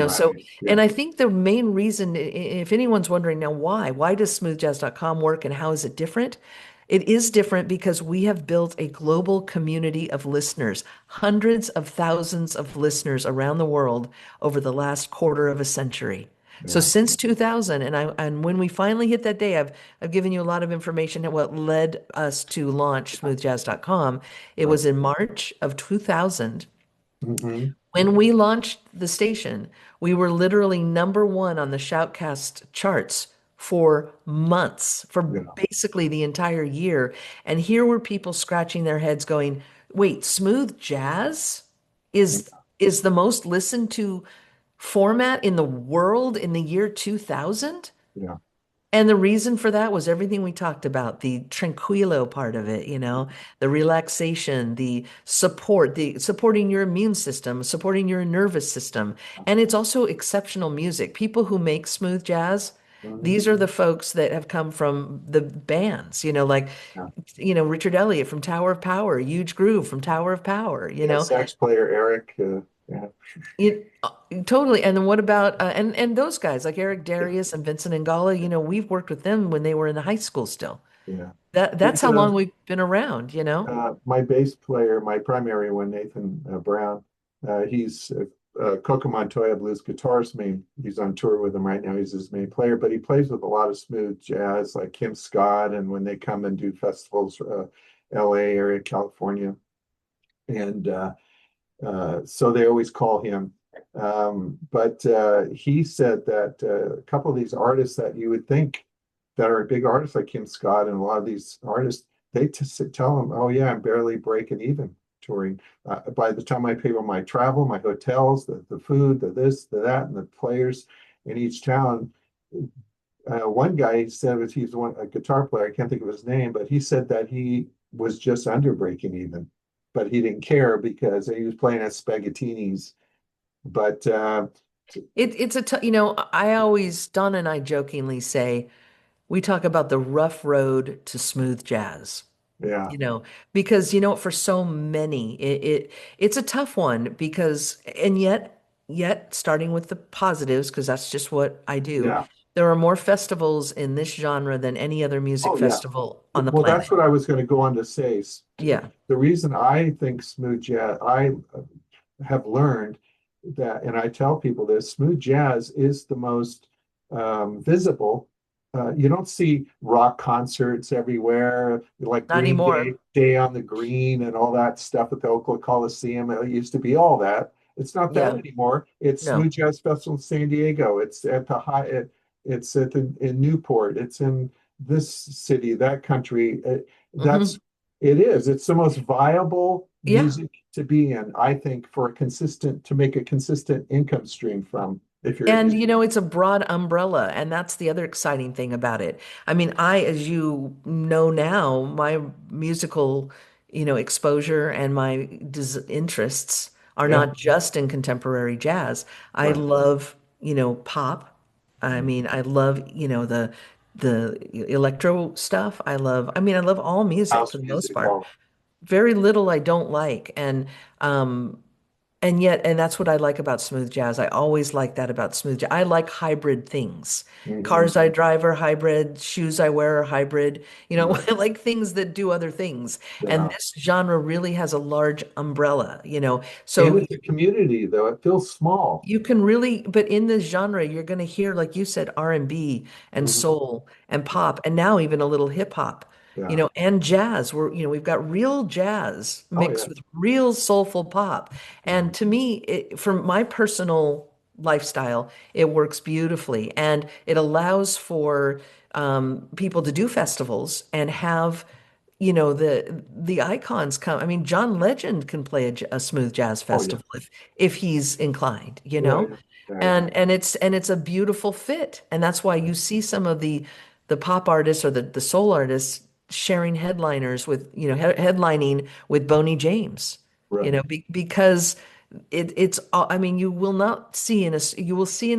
[SPEAKER 2] So,
[SPEAKER 1] right.
[SPEAKER 2] and
[SPEAKER 1] Yeah.
[SPEAKER 2] I think the main reason, if anyone's wondering now why does smoothjazz.com work and how is it different? It is different because we have built a global community of listeners, hundreds of thousands of listeners around the world over the last quarter of a century. So
[SPEAKER 1] Yeah.
[SPEAKER 2] since 2000, and when we finally hit that day, I've given you a lot of information at what led us to launch smoothjazz.com. It
[SPEAKER 1] Right.
[SPEAKER 2] was in March of 2000.
[SPEAKER 1] Hmm.
[SPEAKER 2] When we launched the station, we were literally #1 on the Shoutcast charts for months, for
[SPEAKER 1] Yeah.
[SPEAKER 2] basically the entire year. And here were people scratching their heads going, wait, smooth jazz is is the most listened to format in the world in the year 2000?
[SPEAKER 1] Yeah.
[SPEAKER 2] And the reason for that was everything we talked about, the tranquilo part of it, the relaxation, the support, the supporting your immune system, supporting your nervous system. And it's also exceptional music. People who make smooth jazz,
[SPEAKER 1] Mhm.
[SPEAKER 2] these are the folks that have come from the bands, like,
[SPEAKER 1] Yeah.
[SPEAKER 2] Richard Elliott from Tower of Power, Huge Groove from Tower of Power,
[SPEAKER 1] Yeah. Sax player Eric. Yeah.
[SPEAKER 2] it totally. And then what about and those guys like Eric Darius and Vincent Ingala, we've worked with them when they were in high school still.
[SPEAKER 1] Yeah.
[SPEAKER 2] That's how long we've been around.
[SPEAKER 1] My bass player, my primary one, Nathan Brown, he's Coco Montoya blues guitarist. He's on tour with him right now. He's his main player, but he plays with a lot of smooth jazz, like Kim Scott, and when they come and do festivals, L.A. area, California, and so they always call him. But he said that a couple of these artists that you would think that are big artists like Kim Scott and a lot of these artists, they tell him, "Oh yeah, I'm barely breaking even touring. By the time I pay for my travel, my hotels, the food, the this, the that, and the players in each town." One guy said that he's a guitar player. I can't think of his name, but he said that he was just under breaking even, but he didn't care because he was playing at Spaghettini's. But
[SPEAKER 2] It's I always, Don and I jokingly say, we talk about the rough road to smooth jazz.
[SPEAKER 1] yeah,
[SPEAKER 2] you know, because for so many, it's a tough one because, and yet starting with the positives, because that's just what I do.
[SPEAKER 1] yeah.
[SPEAKER 2] There are more festivals in this genre than any other music
[SPEAKER 1] Oh yeah.
[SPEAKER 2] festival on the
[SPEAKER 1] Well, that's
[SPEAKER 2] planet.
[SPEAKER 1] what I was going to go on to say.
[SPEAKER 2] Yeah,
[SPEAKER 1] The reason I think smooth jazz, I have learned that, and I tell people this, smooth jazz is the most visible. You don't see rock concerts everywhere, like
[SPEAKER 2] not
[SPEAKER 1] Green
[SPEAKER 2] anymore.
[SPEAKER 1] Day on the Green and all that stuff at the Oakland Coliseum. It used to be all that. It's not that
[SPEAKER 2] Yeah,
[SPEAKER 1] anymore. It's
[SPEAKER 2] no.
[SPEAKER 1] Smooth Jazz Festival in San Diego. It's at the it's in Newport. It's in this city, that country.
[SPEAKER 2] Hmm.
[SPEAKER 1] That's it is. It's the most viable
[SPEAKER 2] Yeah.
[SPEAKER 1] music to be in, I think, to make a consistent income stream from if you're a
[SPEAKER 2] And
[SPEAKER 1] musician.
[SPEAKER 2] it's a broad umbrella, and that's the other exciting thing about it. I mean, as you know now, my musical, exposure and my interests are
[SPEAKER 1] Yeah,
[SPEAKER 2] not just in contemporary jazz. I
[SPEAKER 1] right.
[SPEAKER 2] love, pop. I
[SPEAKER 1] Mhm.
[SPEAKER 2] mean, I love, the electro stuff. I love all music for
[SPEAKER 1] House
[SPEAKER 2] the most
[SPEAKER 1] music,
[SPEAKER 2] part.
[SPEAKER 1] all
[SPEAKER 2] Very little I don't like. And that's what I like about smooth jazz. I always like that about smooth jazz. I like hybrid things.
[SPEAKER 1] hmm
[SPEAKER 2] Cars I drive are hybrid, shoes I wear are hybrid.
[SPEAKER 1] right.
[SPEAKER 2] I like things that do other things. And
[SPEAKER 1] Yeah.
[SPEAKER 2] this genre really has a large umbrella.
[SPEAKER 1] And
[SPEAKER 2] So
[SPEAKER 1] it's a community, though. It feels small.
[SPEAKER 2] you can really, but in this genre, you're going to hear, like you said, R&B and
[SPEAKER 1] Hmm.
[SPEAKER 2] soul and pop, and now even a little hip hop,
[SPEAKER 1] Yeah.
[SPEAKER 2] and jazz. We've got real jazz
[SPEAKER 1] Oh, yeah.
[SPEAKER 2] mixed with real soulful pop.
[SPEAKER 1] Yeah.
[SPEAKER 2] And to me, for my personal lifestyle, it works beautifully, and it allows for people to do festivals and have the icons come. I mean, John Legend can play a smooth jazz
[SPEAKER 1] Oh, yeah.
[SPEAKER 2] festival if he's inclined.
[SPEAKER 1] Right. Right.
[SPEAKER 2] And it's a beautiful fit. And that's why you see some of the pop artists or the soul artists sharing headliners with, headlining with Boney James,
[SPEAKER 1] Right.
[SPEAKER 2] because I mean, you will see in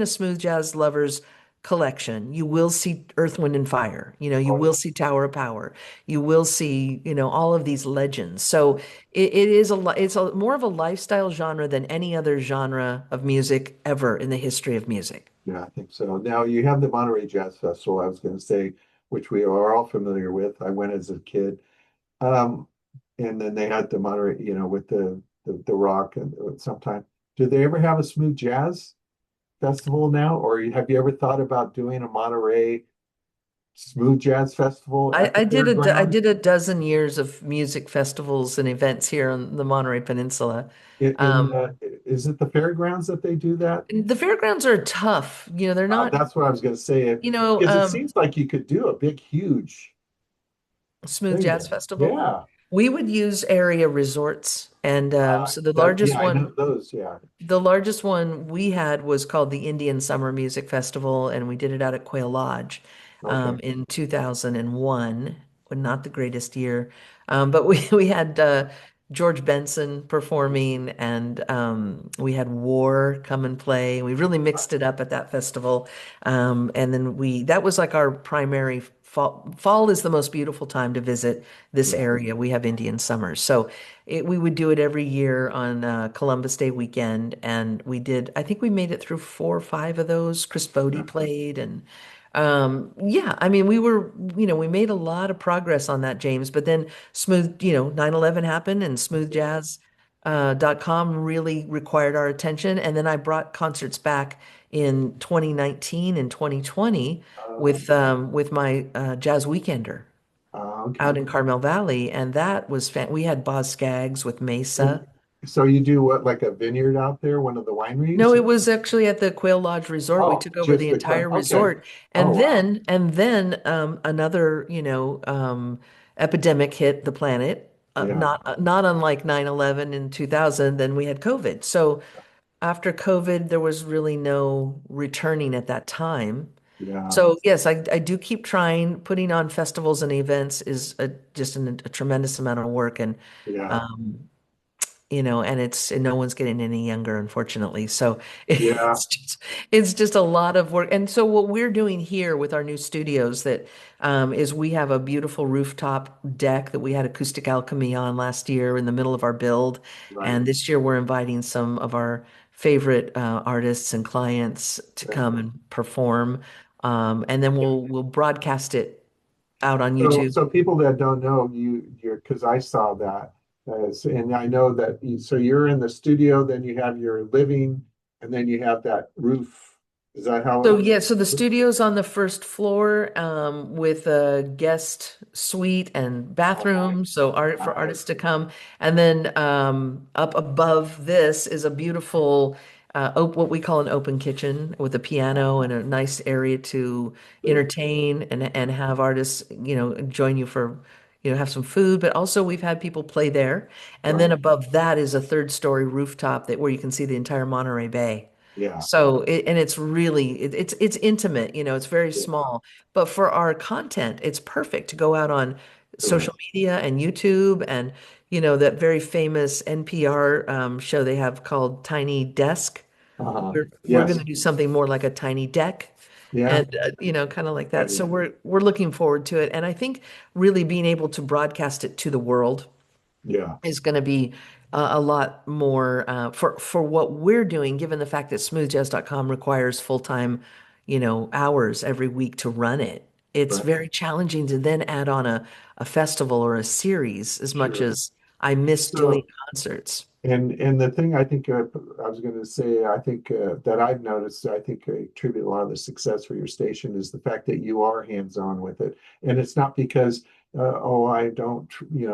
[SPEAKER 2] a smooth jazz lovers collection, you will see Earth, Wind and Fire, you
[SPEAKER 1] Oh,
[SPEAKER 2] will see Tower of Power, you will see, all of these legends. So it is it's more of a lifestyle genre than any other genre of music ever in the history of music.
[SPEAKER 1] yeah, I think so. Now you have the Monterey Jazz Festival, I was going to say, which we are all familiar with. I went as a kid. Um, and then they had the Monterey, with the rock and sometime. Did they ever have a smooth jazz? festival now, or have you ever thought about doing a Monterey smooth jazz festival at the
[SPEAKER 2] I
[SPEAKER 1] fairgrounds?
[SPEAKER 2] did a dozen years of music festivals and events here on the Monterey Peninsula.
[SPEAKER 1] In
[SPEAKER 2] Um,
[SPEAKER 1] is it the fairgrounds that they do that?
[SPEAKER 2] the fairgrounds are tough. They're not,
[SPEAKER 1] That's what I was going to say.
[SPEAKER 2] you know,
[SPEAKER 1] Because it
[SPEAKER 2] um,
[SPEAKER 1] seems like you could do a big, huge
[SPEAKER 2] Smooth
[SPEAKER 1] thing
[SPEAKER 2] Jazz
[SPEAKER 1] there.
[SPEAKER 2] Festival.
[SPEAKER 1] Yeah.
[SPEAKER 2] We would use area resorts, and so
[SPEAKER 1] Yeah, I know those. Yeah.
[SPEAKER 2] the largest one we had was called the Indian Summer Music Festival, and we did it out at Quail Lodge
[SPEAKER 1] Okay.
[SPEAKER 2] in 2001. Well, not the greatest year, but we had George Benson performing, and we had War come and play. We really mixed it up at that festival, and then we that was like our primary fall. Fall is the most beautiful time to visit this
[SPEAKER 1] Yeah.
[SPEAKER 2] area. We have Indian summers, so we would do it every year on Columbus Day weekend, and we did. I think we made it through 4 or 5 of those. Chris Bodie
[SPEAKER 1] Yeah.
[SPEAKER 2] played, and yeah, I mean, we made a lot of progress on that, James. But then 9/11 happened, and smoothjazz.com really required our attention. And then I brought concerts back in 2019 and 2020
[SPEAKER 1] Uh,
[SPEAKER 2] with my Jazz Weekender out
[SPEAKER 1] okay.
[SPEAKER 2] in Carmel Valley, and that was we had Boz Scaggs with
[SPEAKER 1] And
[SPEAKER 2] Mesa.
[SPEAKER 1] so you do what, like a vineyard out there, one of the
[SPEAKER 2] No,
[SPEAKER 1] wineries?
[SPEAKER 2] it was actually at the Quail Lodge Resort. We
[SPEAKER 1] Oh,
[SPEAKER 2] took over
[SPEAKER 1] just
[SPEAKER 2] the
[SPEAKER 1] the
[SPEAKER 2] entire
[SPEAKER 1] okay.
[SPEAKER 2] resort,
[SPEAKER 1] Oh,
[SPEAKER 2] and
[SPEAKER 1] wow.
[SPEAKER 2] then another epidemic hit the planet.
[SPEAKER 1] Yeah.
[SPEAKER 2] Not unlike 9/11 in 2000. Then we had COVID. So after COVID, there was really no returning at that time.
[SPEAKER 1] Yeah.
[SPEAKER 2] So yes, I do keep trying. Putting on festivals and events is a tremendous amount of work, and
[SPEAKER 1] Yeah.
[SPEAKER 2] um, and no one's getting any younger, unfortunately. So
[SPEAKER 1] Yeah.
[SPEAKER 2] it's just a lot of work. And so what we're doing here with our new studios that is we have a beautiful rooftop deck that we had Acoustic Alchemy on last year in the middle of our build.
[SPEAKER 1] Right.
[SPEAKER 2] And this year we're inviting some of our favorite artists and clients to
[SPEAKER 1] Yeah.
[SPEAKER 2] come and perform. And then we'll broadcast it out on
[SPEAKER 1] So,
[SPEAKER 2] YouTube.
[SPEAKER 1] so people that don't know you're because I saw that, and I know that. So you're in the studio, then you have your living, and then you have that roof. Is that how
[SPEAKER 2] So
[SPEAKER 1] it?
[SPEAKER 2] yeah, so the studio's on the first floor with a guest suite and
[SPEAKER 1] Oh,
[SPEAKER 2] bathroom, so art for artists
[SPEAKER 1] nice.
[SPEAKER 2] to come. And then up above this is a beautiful what we call an open kitchen with a piano and a nice area to
[SPEAKER 1] Good.
[SPEAKER 2] entertain and have artists, join you for, have some food. But also we've had people play there. And then
[SPEAKER 1] Right.
[SPEAKER 2] above that is a third story rooftop that where you can see the entire Monterey Bay.
[SPEAKER 1] Yeah.
[SPEAKER 2] So and it's really it's intimate, it's very
[SPEAKER 1] Yeah.
[SPEAKER 2] small. But for our content, it's perfect to go out on
[SPEAKER 1] Good.
[SPEAKER 2] social media and YouTube and that very famous NPR show they have called Tiny Desk. We're going
[SPEAKER 1] Yes.
[SPEAKER 2] to do something more like a tiny deck
[SPEAKER 1] Yeah.
[SPEAKER 2] and kind of like that. So
[SPEAKER 1] Idea.
[SPEAKER 2] we're looking forward to it. And I think really being able to broadcast it to the world
[SPEAKER 1] Yeah.
[SPEAKER 2] is going to be a lot more for what we're doing, given the fact that smoothjazz.com requires full-time, hours every week to run it. It's
[SPEAKER 1] Right.
[SPEAKER 2] very challenging to then add on a festival or a series as much
[SPEAKER 1] Sure.
[SPEAKER 2] as I miss doing
[SPEAKER 1] So
[SPEAKER 2] concerts.
[SPEAKER 1] and the thing I think I was going to say, I think that I've noticed, I think I attribute a lot of the success for your station is the fact that you are hands-on with it, and it's not because oh I don't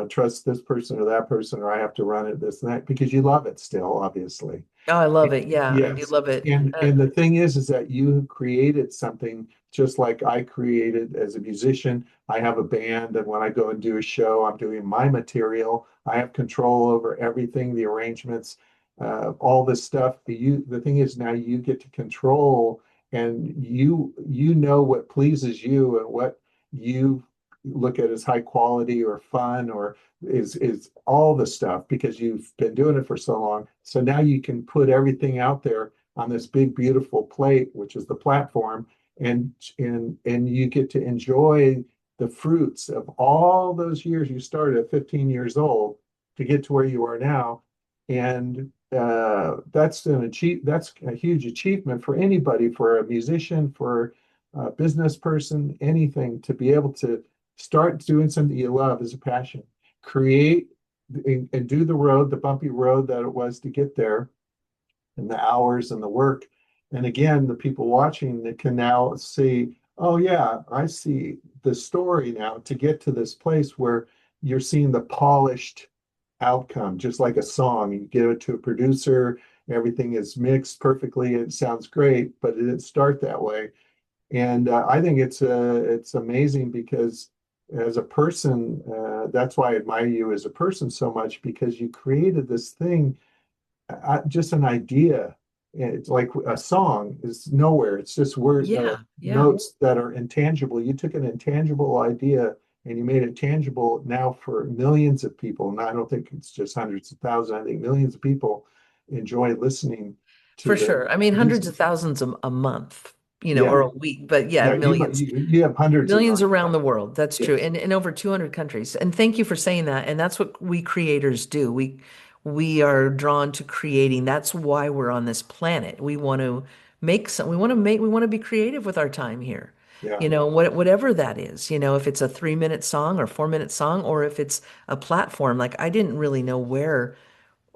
[SPEAKER 1] trust this person or that person or I have to run it this and that because you love it still, obviously.
[SPEAKER 2] Oh, I love it. Yeah, I do
[SPEAKER 1] Yes.
[SPEAKER 2] love it.
[SPEAKER 1] And the thing is that you created something just like I created as a musician. I have a band, and when I go and do a show, I'm doing my material. I have control over everything, the arrangements, all this stuff. The thing is now you get to control, and you know what pleases you and what you look at as high quality or fun or is all the stuff because you've been doing it for so long. So now you can put everything out there on this big, beautiful plate, which is the platform, and you get to enjoy the fruits of all those years you started at 15 years old to get to where you are now. And that's a huge achievement for anybody, for a musician, for a business person, anything to be able to start doing something you love as a passion, create and do the road, the bumpy road that it was to get there, and the hours and the work, And again, the people watching that can now see, oh yeah, I see the story now to get to this place where you're seeing the polished outcome, just like a song. You give it to a producer, everything is mixed perfectly, it sounds great, but it didn't start that way. And I think it's amazing because as a person, that's why I admire you as a person so much because you created this thing, just an idea. It's like a song is nowhere. It's just word
[SPEAKER 2] Yeah, yeah.
[SPEAKER 1] notes that are intangible. You took an intangible idea and you made it tangible now for millions of people. And I don't think it's just hundreds of thousands. I think millions of people enjoy listening to
[SPEAKER 2] For
[SPEAKER 1] the
[SPEAKER 2] sure. I mean, hundreds
[SPEAKER 1] music.
[SPEAKER 2] of thousands a month,
[SPEAKER 1] Yeah,
[SPEAKER 2] or a week, but yeah,
[SPEAKER 1] yeah.
[SPEAKER 2] millions.
[SPEAKER 1] You have hundreds of
[SPEAKER 2] Millions
[SPEAKER 1] millions.
[SPEAKER 2] around the world. That's true.
[SPEAKER 1] Yes.
[SPEAKER 2] And in over 200 countries. And thank you for saying that. And that's what we creators do. We are drawn to creating. That's why we're on this planet. We want to we want to be creative with our time here.
[SPEAKER 1] Yeah.
[SPEAKER 2] Whatever that is, if it's a 3-minute song or 4-minute song, or if it's a platform, like I didn't really know where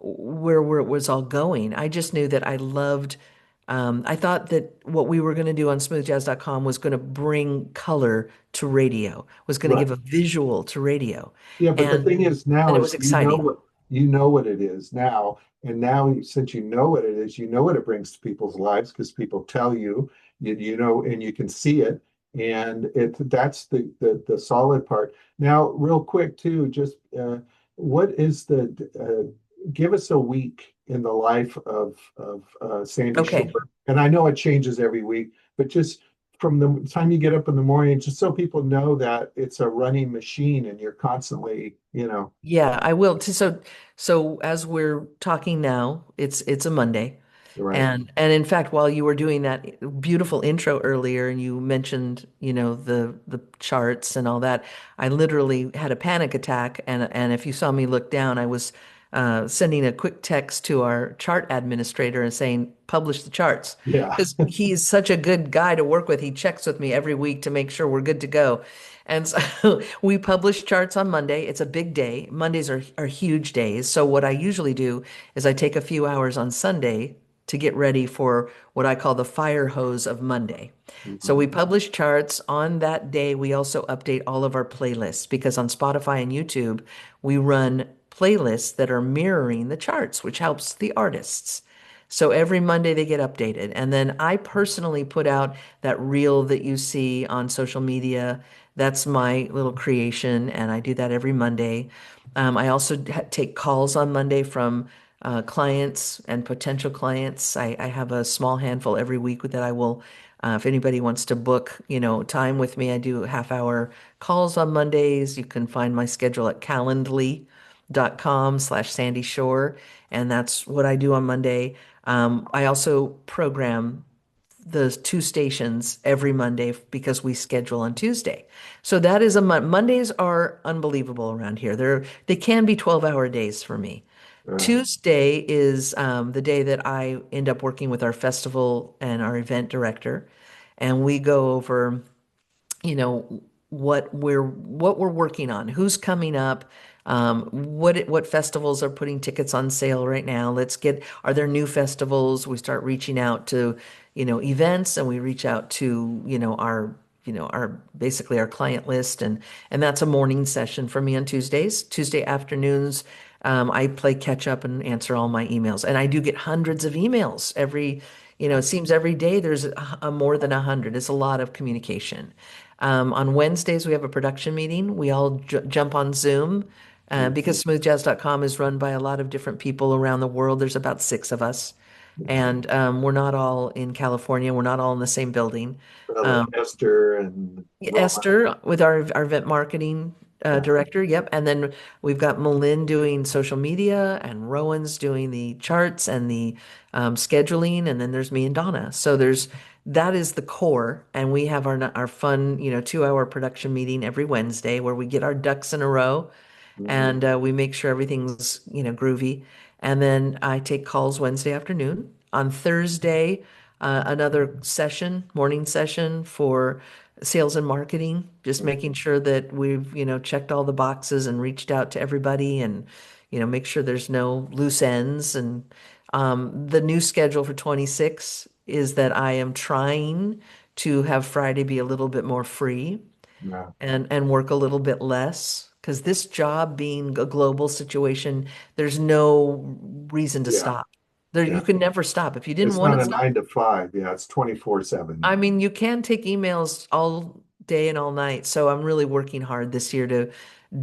[SPEAKER 2] it was all going. I just knew that I thought that what we were going to do on smoothjazz.com was going to bring color to radio, was going to
[SPEAKER 1] Right.
[SPEAKER 2] give a visual to radio.
[SPEAKER 1] Yeah, but the
[SPEAKER 2] And
[SPEAKER 1] thing is
[SPEAKER 2] and
[SPEAKER 1] now
[SPEAKER 2] it
[SPEAKER 1] is
[SPEAKER 2] was exciting.
[SPEAKER 1] you know what it is now, and now since you know what it is, you know what it brings to people's lives because people tell you, you know, and you can see it, and that's the solid part. Now, real quick too, just what is the give us a week in the life of Sandy
[SPEAKER 2] Okay.
[SPEAKER 1] Shore, and I know it changes every week, but just from the time you get up in the morning, just so people know that it's a running machine and you're constantly,
[SPEAKER 2] Yeah, I will. So as we're talking now, it's a Monday.
[SPEAKER 1] right.
[SPEAKER 2] And in fact, while you were doing that beautiful intro earlier and you mentioned, the charts and all that, I literally had a panic attack and if you saw me look down, I was sending a quick text to our chart administrator and saying, publish the charts.
[SPEAKER 1] Yeah.
[SPEAKER 2] Because he's such a good guy to work with. He checks with me every week to make sure we're good to go. And so we publish charts on Monday. It's a big day. Mondays are huge days. So what I usually do is I take a few hours on Sunday to get ready for what I call the fire hose of Monday. So
[SPEAKER 1] Mhm.
[SPEAKER 2] we publish charts on that day. We also update all of our playlists because on Spotify and YouTube, we run playlists that are mirroring the charts, which helps the artists. So every Monday they get updated. And then I personally put out that reel that you see on social media. That's my little creation, and I do that every Monday. I also take calls on Monday from clients and potential clients. I have a small handful every week that I will, if anybody wants to book, time with me, I do half-hour calls on Mondays. You can find my schedule at calendly.com/Sandy Shore, and that's what I do on Monday. I also program the two stations every Monday because we schedule on Tuesday. So that is Mondays are unbelievable around here. They can be 12-hour days for me.
[SPEAKER 1] Uh,
[SPEAKER 2] Tuesday is the day that I end up working with our festival and our event director, and we go over you know what we're working on, who's coming up, what festivals are putting tickets on sale right now. Are there new festivals? We start reaching out to events, and we reach out to our basically our client list, and that's a morning session for me on Tuesdays. Tuesday afternoons, I play catch up and answer all my emails, and I do get hundreds of emails it seems every day there's a more than 100. It's a lot of communication. On Wednesdays, we have a production meeting. We all jump on Zoom because smoothjazz.com is run by a lot of different people around the world. There's about 6 of us. And we're not all in California. We're not all in the same building.
[SPEAKER 1] like Esther and Roman.
[SPEAKER 2] Esther with our event marketing
[SPEAKER 1] Yeah.
[SPEAKER 2] director. Yep. And then we've got Malin doing social media and Rowan's doing the charts and the scheduling. And then there's me and Donna. So that is the core. And we have our fun, 2-hour production meeting every Wednesday where we get our ducks in a row
[SPEAKER 1] Mhm.
[SPEAKER 2] and we make sure everything's, groovy. And then I take calls Wednesday afternoon. On Thursday, another morning session for sales and marketing, just making sure that we've, checked all the boxes and reached out to everybody and, make sure there's no loose ends. And The new schedule for 26 is that I am trying to have Friday be a little bit more free
[SPEAKER 1] Yeah,
[SPEAKER 2] and work a little bit less. Because this job being a global situation, there's no reason to
[SPEAKER 1] yeah,
[SPEAKER 2] stop. There,
[SPEAKER 1] yeah.
[SPEAKER 2] you can never stop. If you didn't
[SPEAKER 1] It's
[SPEAKER 2] want
[SPEAKER 1] not
[SPEAKER 2] to
[SPEAKER 1] a
[SPEAKER 2] stop,
[SPEAKER 1] 9 to 5. Yeah, it's 24/7.
[SPEAKER 2] I mean, you can take emails all day and all night. So I'm really working hard this year to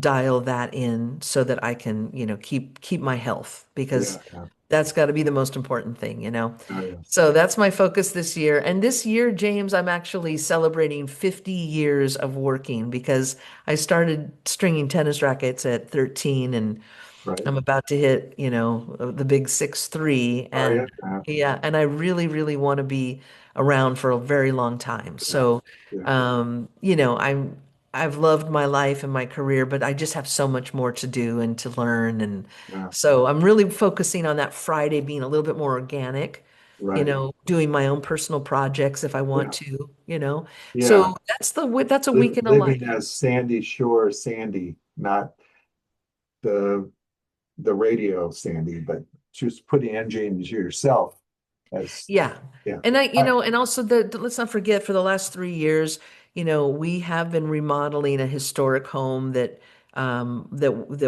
[SPEAKER 2] dial that in so that I can, keep my health because
[SPEAKER 1] Yeah, yeah.
[SPEAKER 2] that's got to be the most important thing.
[SPEAKER 1] Oh, yes.
[SPEAKER 2] So that's my focus this year. And this year, James, I'm actually celebrating 50 years of working because I started stringing tennis rackets at 13 and
[SPEAKER 1] Right.
[SPEAKER 2] I'm about to hit, the big 6'3",
[SPEAKER 1] Are
[SPEAKER 2] and
[SPEAKER 1] you? Yeah,
[SPEAKER 2] yeah, and I really, really want to be around for a very long time.
[SPEAKER 1] yeah,
[SPEAKER 2] So,
[SPEAKER 1] yeah,
[SPEAKER 2] I've loved my life and my career, but I just have so much more to do and to learn. And
[SPEAKER 1] yeah.
[SPEAKER 2] so I'm really focusing on that Friday being a little bit more organic,
[SPEAKER 1] Right.
[SPEAKER 2] doing my own personal projects if I want
[SPEAKER 1] Yeah,
[SPEAKER 2] to.
[SPEAKER 1] yeah.
[SPEAKER 2] So that's a week in a
[SPEAKER 1] Living
[SPEAKER 2] life.
[SPEAKER 1] as Sandy Shore Sandy, not the radio Sandy, but just putting NJ into yourself as,
[SPEAKER 2] Yeah.
[SPEAKER 1] yeah.
[SPEAKER 2] And
[SPEAKER 1] I,
[SPEAKER 2] and also let's not forget for the last 3 years, we have been remodeling a historic home that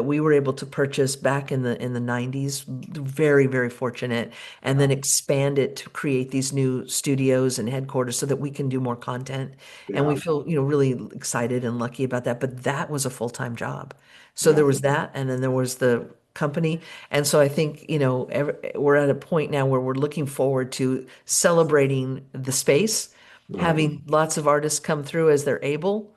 [SPEAKER 2] we were able to purchase back in the 90s. Very, very fortunate. And then expand it to create these new studios and headquarters so that we can do more content. And we
[SPEAKER 1] yeah,
[SPEAKER 2] feel, really excited and lucky about that. But that was a full-time job. So
[SPEAKER 1] yeah,
[SPEAKER 2] there was that, and then there was the company. And so I think, we're at a point now where we're looking forward to celebrating the space,
[SPEAKER 1] right.
[SPEAKER 2] having lots of artists come through as they're able,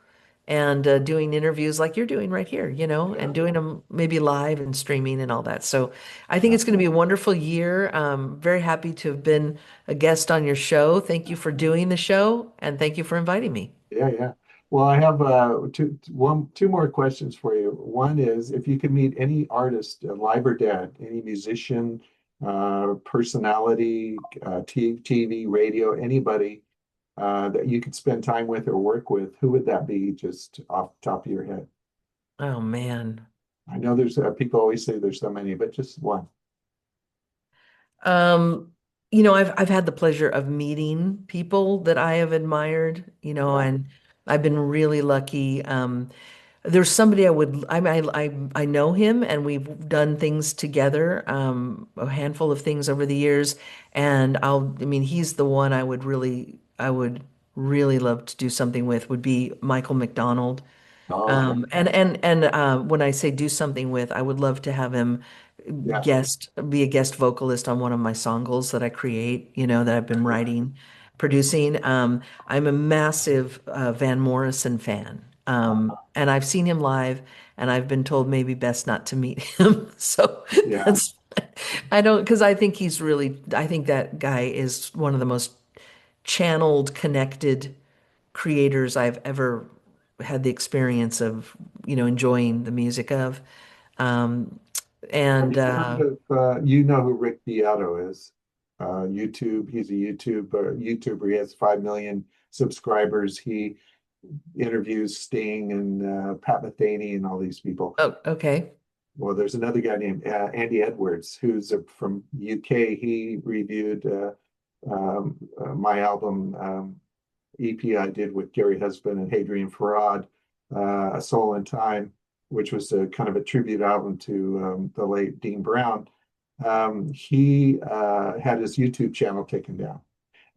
[SPEAKER 2] and doing interviews like you're doing right here,
[SPEAKER 1] Yeah,
[SPEAKER 2] and doing them maybe live and streaming and all that. So I think
[SPEAKER 1] yeah,
[SPEAKER 2] it's going to be a wonderful year. Very happy to have been a guest on your show. Thank you for doing the show, and thank you for inviting me.
[SPEAKER 1] yeah, yeah. Well, I have two more questions for you. One is if you could meet any artist, live or dead, any musician, personality, TV, radio, anybody that you could spend time with or work with, who would that be just off the top of your head?
[SPEAKER 2] Oh man.
[SPEAKER 1] I know there's people always say there's so many, but just one.
[SPEAKER 2] Um, I've had the pleasure of meeting people that I have admired,
[SPEAKER 1] Yeah.
[SPEAKER 2] and I've been really lucky. There's somebody I know him and we've done things together, a handful of things over the years. And I mean, he's the one I would really love to do something with would be Michael McDonald.
[SPEAKER 1] Oh, okay.
[SPEAKER 2] And when I say do something with, I would love to have him
[SPEAKER 1] Yeah.
[SPEAKER 2] be a guest vocalist on one of my songles that I create, that I've been writing, producing. I'm a massive Van Morrison fan. And I've seen him live and I've been told maybe best not to meet him. So
[SPEAKER 1] Yeah.
[SPEAKER 2] that's, because I think that guy is one of the most channeled, connected creators I've ever had the experience of, enjoying the music of. Um,
[SPEAKER 1] Have
[SPEAKER 2] and
[SPEAKER 1] you heard of, you know who Rick Beato is? YouTube, he's a YouTuber. He has 5 million subscribers. He interviews Sting and Pat Metheny and all these people.
[SPEAKER 2] oh, okay.
[SPEAKER 1] Well, there's another guy named Andy Edwards, who's from UK. He reviewed my album EP I did with Gary Husband and Hadrian Farad, A Soul in Time, which was a kind of a tribute album to the late Dean Brown. He had his YouTube channel taken down.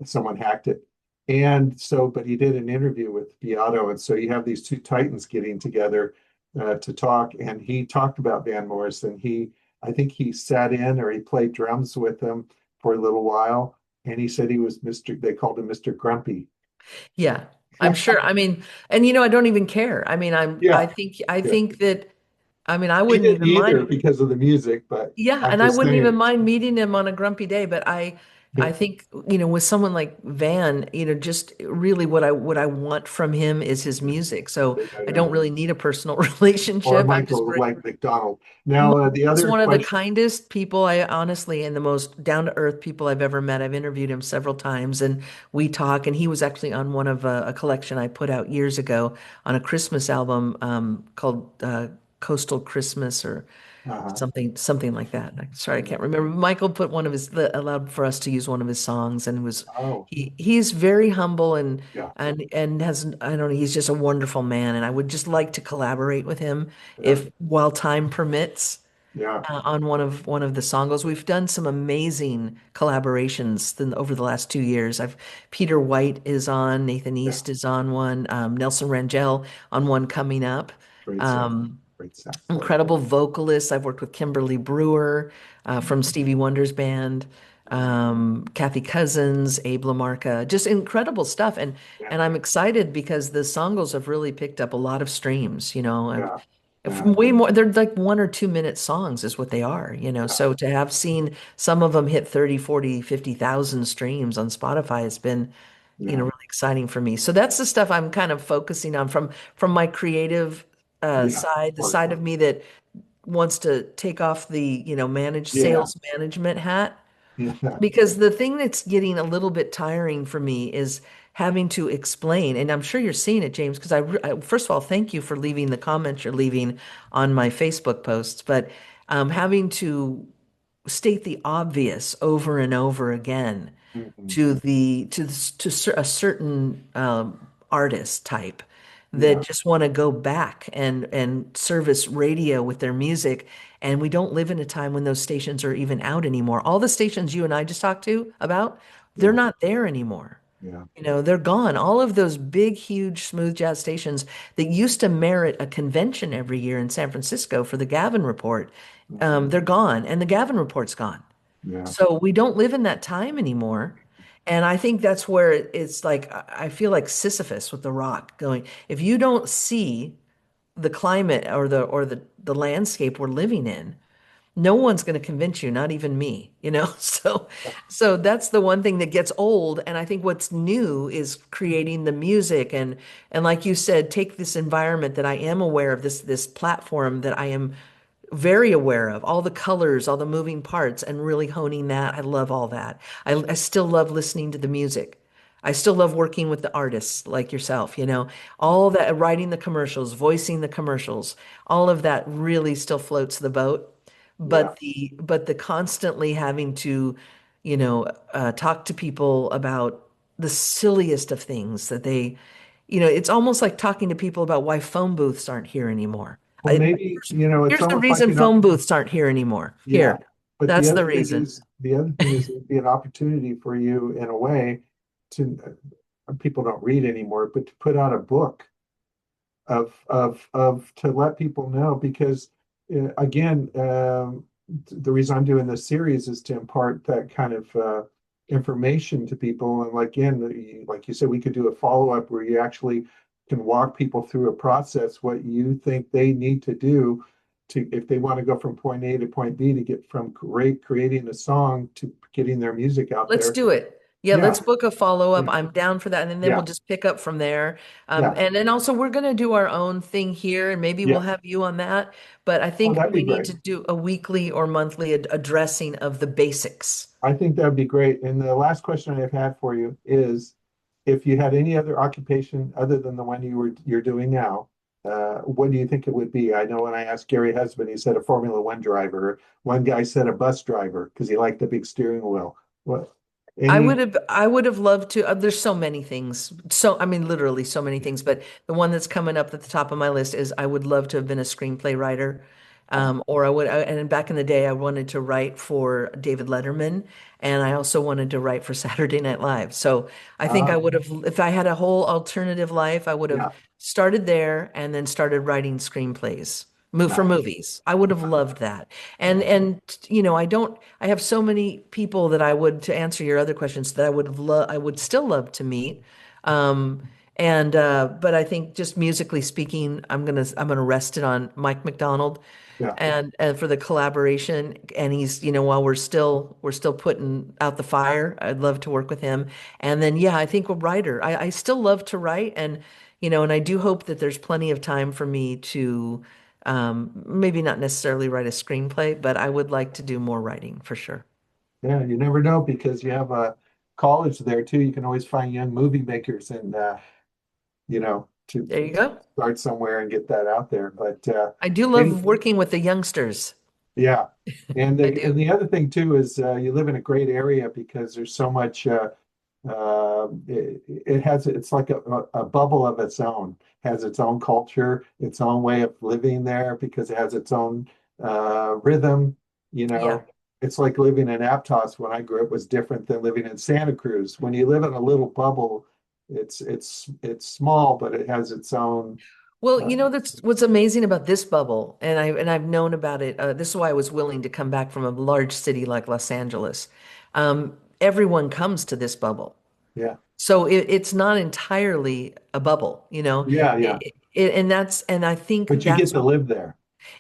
[SPEAKER 1] Someone hacked it. And so, but he did an interview with Beato. And so you have these two titans getting together to talk. And he talked about Van Morrison. I think he sat in or he played drums with them for a little while. And he said he was they called him Mr. Grumpy.
[SPEAKER 2] Yeah, I'm sure. I mean, and I don't even care. I mean, I
[SPEAKER 1] Yeah,
[SPEAKER 2] think I
[SPEAKER 1] yeah.
[SPEAKER 2] think that I mean, I
[SPEAKER 1] He
[SPEAKER 2] wouldn't
[SPEAKER 1] didn't
[SPEAKER 2] even
[SPEAKER 1] either
[SPEAKER 2] mind.
[SPEAKER 1] because of the music, but
[SPEAKER 2] Yeah,
[SPEAKER 1] I'm
[SPEAKER 2] and I
[SPEAKER 1] just
[SPEAKER 2] wouldn't even
[SPEAKER 1] saying.
[SPEAKER 2] mind meeting him on a grumpy day, but I think, with someone like Van, just really what I want from him is his music. So
[SPEAKER 1] Yeah,
[SPEAKER 2] I
[SPEAKER 1] yeah.
[SPEAKER 2] don't really need a personal
[SPEAKER 1] Or
[SPEAKER 2] relationship. I'm just
[SPEAKER 1] Michael
[SPEAKER 2] grateful.
[SPEAKER 1] like McDonald. Now, the
[SPEAKER 2] He's
[SPEAKER 1] other
[SPEAKER 2] one of the
[SPEAKER 1] question.
[SPEAKER 2] kindest people I honestly and the most down to earth people I've ever met. I've interviewed him several times and we talk. And he was actually on one of a collection I put out years ago on a Christmas album called Coastal Christmas or
[SPEAKER 1] Uh-huh.
[SPEAKER 2] something like that. I'm sorry, I can't remember. Michael put one of his allowed for us to use one of his songs, and
[SPEAKER 1] Oh,
[SPEAKER 2] he's very humble
[SPEAKER 1] yeah,
[SPEAKER 2] and has I don't know, he's just a wonderful man, and I would just like to collaborate with him
[SPEAKER 1] yeah,
[SPEAKER 2] if while time permits
[SPEAKER 1] yeah,
[SPEAKER 2] on one of the songos. We've done some amazing collaborations over the last 2 years. I've Peter White is on, Nathan
[SPEAKER 1] yeah.
[SPEAKER 2] East is on one, Nelson Rangel on one coming up.
[SPEAKER 1] Great sax,
[SPEAKER 2] Um,
[SPEAKER 1] great sax player.
[SPEAKER 2] Incredible vocalists. I've worked with Kimberly Brewer from Stevie Wonder's band, Kathy Cousins, Abe LaMarca, just incredible stuff.
[SPEAKER 1] Yeah,
[SPEAKER 2] And I'm excited because the songles have really picked up a lot of streams.
[SPEAKER 1] yeah,
[SPEAKER 2] From
[SPEAKER 1] yeah,
[SPEAKER 2] way more, they're like 1 or 2 minute songs is what they are.
[SPEAKER 1] yeah,
[SPEAKER 2] So to have seen some of them hit 30, 40, 50,000 streams on Spotify has been,
[SPEAKER 1] yeah,
[SPEAKER 2] really exciting for me. So that's the stuff I'm kind of focusing on from my creative
[SPEAKER 1] yeah.
[SPEAKER 2] side,
[SPEAKER 1] Of
[SPEAKER 2] the
[SPEAKER 1] course.
[SPEAKER 2] side of me that wants to take off the, managed
[SPEAKER 1] Yeah,
[SPEAKER 2] sales management hat.
[SPEAKER 1] yeah,
[SPEAKER 2] Because the thing that's getting a little bit tiring for me is having to explain, and I'm sure you're seeing it, James, because first of all, thank you for leaving the comments you're leaving on my Facebook posts, but having to state the obvious over and over again
[SPEAKER 1] mhm,
[SPEAKER 2] to a certain artist type that
[SPEAKER 1] yeah,
[SPEAKER 2] just want to go back and service radio with their music. And we don't live in a time when those stations are even out anymore. All the stations you and I just talked to about, they're
[SPEAKER 1] yeah,
[SPEAKER 2] not there anymore.
[SPEAKER 1] yeah,
[SPEAKER 2] They're gone. All of those big, huge smooth jazz stations that used to merit a convention every year in San Francisco for the Gavin Report,
[SPEAKER 1] mhm,
[SPEAKER 2] they're gone, and the Gavin Report's gone.
[SPEAKER 1] yeah,
[SPEAKER 2] So we don't live in that time anymore. And I think that's where it's like I feel like Sisyphus with the rock going, if you don't see the climate or the landscape we're living in, no one's going to convince you, not even me. So that's the one thing that gets old. And I think what's new is creating the music and like you said, take this environment that I am aware of, this platform that I am very aware of, all the colors, all the moving parts, and really honing that. I love all that. I still love listening to the music. I still love working with the artists like yourself. All that, writing the commercials, voicing the commercials, all of that really still floats the boat.
[SPEAKER 1] yeah.
[SPEAKER 2] But the constantly having to, talk to people about the silliest of things that it's almost like talking to people about why phone booths aren't here anymore.
[SPEAKER 1] Well, maybe, it's
[SPEAKER 2] Here's the
[SPEAKER 1] almost like
[SPEAKER 2] reason phone booths aren't here anymore.
[SPEAKER 1] yeah.
[SPEAKER 2] Here,
[SPEAKER 1] But
[SPEAKER 2] that's the reason.
[SPEAKER 1] the other thing is it'd be an opportunity for you in a way to, people don't read anymore, but to put out a book of to let people know because again, the reason I'm doing this series is to impart that kind of information to people. And like, again, like you said, we could do a follow-up where you actually can walk people through a process, what you think they need to do to, if they want to go from point A to point B, to get from creating a song to getting their music out
[SPEAKER 2] Let's
[SPEAKER 1] there.
[SPEAKER 2] do it. Yeah,
[SPEAKER 1] Yeah,
[SPEAKER 2] let's book a follow-up.
[SPEAKER 1] yeah,
[SPEAKER 2] I'm down for that. And then we'll
[SPEAKER 1] yeah,
[SPEAKER 2] just pick up from there.
[SPEAKER 1] yeah,
[SPEAKER 2] And then also we're going to do our own thing here and maybe we'll
[SPEAKER 1] yeah.
[SPEAKER 2] have you on that. But I
[SPEAKER 1] Oh,
[SPEAKER 2] think
[SPEAKER 1] that'd be
[SPEAKER 2] we need
[SPEAKER 1] great.
[SPEAKER 2] to do a weekly or monthly addressing of the basics.
[SPEAKER 1] I think that'd be great. And the last question I've had for you is, if you had any other occupation other than the one you're doing now, what do you think it would be? I know when I asked Gary Husband, he said a Formula One driver. One guy said a bus driver because he liked the big steering wheel. What? Any?
[SPEAKER 2] I would have loved to. There's so many things. So, I mean, literally so many things. But the one that's coming up at the top of my list is I would love to have been a screenplay writer. Or and back in the day, I wanted to write for David Letterman, and I also wanted to write for Saturday Night Live. So I think I
[SPEAKER 1] Uh,
[SPEAKER 2] would have, if I had a whole alternative life, I would have
[SPEAKER 1] yeah,
[SPEAKER 2] started there and then started writing screenplays, move for
[SPEAKER 1] nice.
[SPEAKER 2] movies. I would have loved that. And
[SPEAKER 1] Yeah,
[SPEAKER 2] and I have so many people that I would, to answer your other questions, that I would still love to meet. But I think just musically speaking, I'm gonna rest it on Mike McDonald
[SPEAKER 1] yeah,
[SPEAKER 2] and for the collaboration. And he's, while we're still putting out the fire, I'd love to work with him. And then yeah, I think a writer. I still love to write and I do hope that there's plenty of time for me to maybe not necessarily write a screenplay, but I would like to do more writing for sure.
[SPEAKER 1] yeah. You never know because you have a college there too. You can always find young movie makers and
[SPEAKER 2] There you go.
[SPEAKER 1] start somewhere and get that out there. But
[SPEAKER 2] I do
[SPEAKER 1] any
[SPEAKER 2] love working with the youngsters.
[SPEAKER 1] Yeah. And
[SPEAKER 2] I
[SPEAKER 1] the, and
[SPEAKER 2] do.
[SPEAKER 1] the other thing too is you live in a great area because there's so much it has it's like a bubble of its own, has its own culture, its own way of living there because it has its own rhythm, you
[SPEAKER 2] Yeah.
[SPEAKER 1] know. It's like living in Aptos when I grew up was different than living in Santa Cruz. When you live in a little bubble, it's small, but it has its own
[SPEAKER 2] Well,
[SPEAKER 1] uh,
[SPEAKER 2] that's what's amazing about this bubble, and I've known about it. This is why I was willing to come back from a large city like Los Angeles. Everyone comes to this bubble,
[SPEAKER 1] yeah.
[SPEAKER 2] so it's not entirely a bubble,
[SPEAKER 1] Yeah, yeah.
[SPEAKER 2] and I think
[SPEAKER 1] But you get to live there.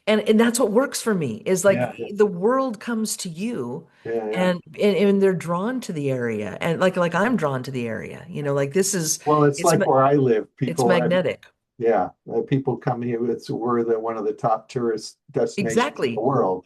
[SPEAKER 2] and that's what works for me is like
[SPEAKER 1] Yeah, yeah,
[SPEAKER 2] the world comes to you,
[SPEAKER 1] yeah, yeah.
[SPEAKER 2] and they're drawn to the area, and like I'm drawn to the area. Like this is
[SPEAKER 1] Well, it's
[SPEAKER 2] it's
[SPEAKER 1] like where I live.
[SPEAKER 2] it's
[SPEAKER 1] People,
[SPEAKER 2] magnetic.
[SPEAKER 1] yeah, people come here. We're one of the top tourist destinations in the
[SPEAKER 2] Exactly.
[SPEAKER 1] world,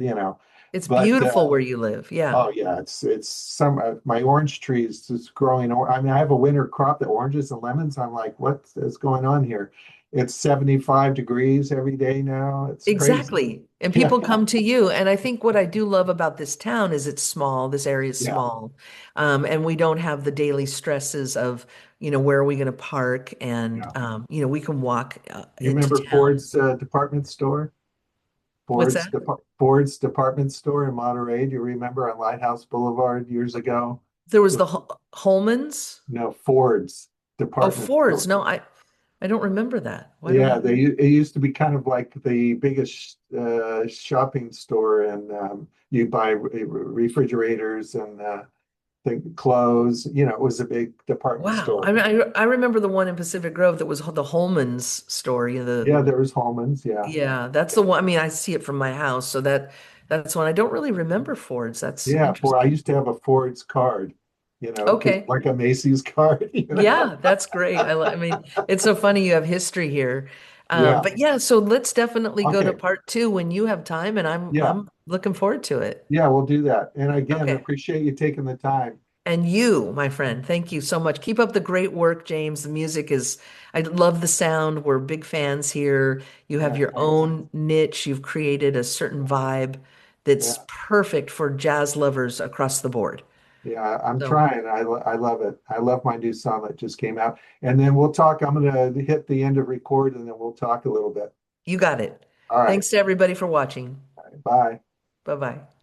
[SPEAKER 2] It's
[SPEAKER 1] But
[SPEAKER 2] beautiful where you live. Yeah.
[SPEAKER 1] oh yeah, it's some my orange trees is growing. I mean, I have a winter crop of oranges and lemons. I'm like, what is going on here? It's 75 degrees every day now. It's crazy.
[SPEAKER 2] Exactly. And
[SPEAKER 1] Yeah,
[SPEAKER 2] people come to you. And I think what I do love about this town is it's small. This area is
[SPEAKER 1] yeah,
[SPEAKER 2] small. And we don't have the daily stresses of, where are we going to park? And,
[SPEAKER 1] yeah.
[SPEAKER 2] we can walk
[SPEAKER 1] You
[SPEAKER 2] into
[SPEAKER 1] remember
[SPEAKER 2] town.
[SPEAKER 1] Ford's department store?
[SPEAKER 2] What's that?
[SPEAKER 1] Ford's department store in Monterey. Do you remember on Lighthouse Boulevard years ago?
[SPEAKER 2] There was the Holmans.
[SPEAKER 1] No, Ford's
[SPEAKER 2] Oh,
[SPEAKER 1] department
[SPEAKER 2] Fords.
[SPEAKER 1] store.
[SPEAKER 2] No, I don't remember that. Why don't I?
[SPEAKER 1] Yeah, it used to be kind of like the biggest shopping store, and you buy refrigerators and clothes. It was a big department
[SPEAKER 2] Wow.
[SPEAKER 1] store.
[SPEAKER 2] I remember the one in Pacific Grove that was the Holmans story.
[SPEAKER 1] Yeah, there was Holman's. Yeah,
[SPEAKER 2] Yeah, that's the one. I mean, I see it from my house, so that's one. I don't really remember Fords. That's
[SPEAKER 1] yeah. I
[SPEAKER 2] interesting.
[SPEAKER 1] used to have a Ford's card.
[SPEAKER 2] Okay.
[SPEAKER 1] Like a Macy's card.
[SPEAKER 2] Yeah, that's great. I mean, it's so funny you have history here.
[SPEAKER 1] Yeah.
[SPEAKER 2] But yeah, so let's definitely go to
[SPEAKER 1] Okay.
[SPEAKER 2] part two when you have time, and I'm
[SPEAKER 1] Yeah.
[SPEAKER 2] I'm looking forward to it.
[SPEAKER 1] Yeah, we'll do that. And again,
[SPEAKER 2] Okay.
[SPEAKER 1] appreciate you taking the time.
[SPEAKER 2] And you, my friend, thank you so much. Keep up the great work, James. The music is, I love the sound. We're big fans here. You have
[SPEAKER 1] Yeah,
[SPEAKER 2] your
[SPEAKER 1] thanks.
[SPEAKER 2] own niche. You've created a certain vibe that's
[SPEAKER 1] Yeah.
[SPEAKER 2] perfect for jazz lovers across the board.
[SPEAKER 1] Yeah, I'm
[SPEAKER 2] So
[SPEAKER 1] trying. I love it. I love my new song that just came out. And then we'll talk. I'm going to hit the end of record and then we'll talk a little bit.
[SPEAKER 2] you got it.
[SPEAKER 1] All right.
[SPEAKER 2] Thanks to everybody for watching.
[SPEAKER 1] Bye.
[SPEAKER 2] Bye-bye.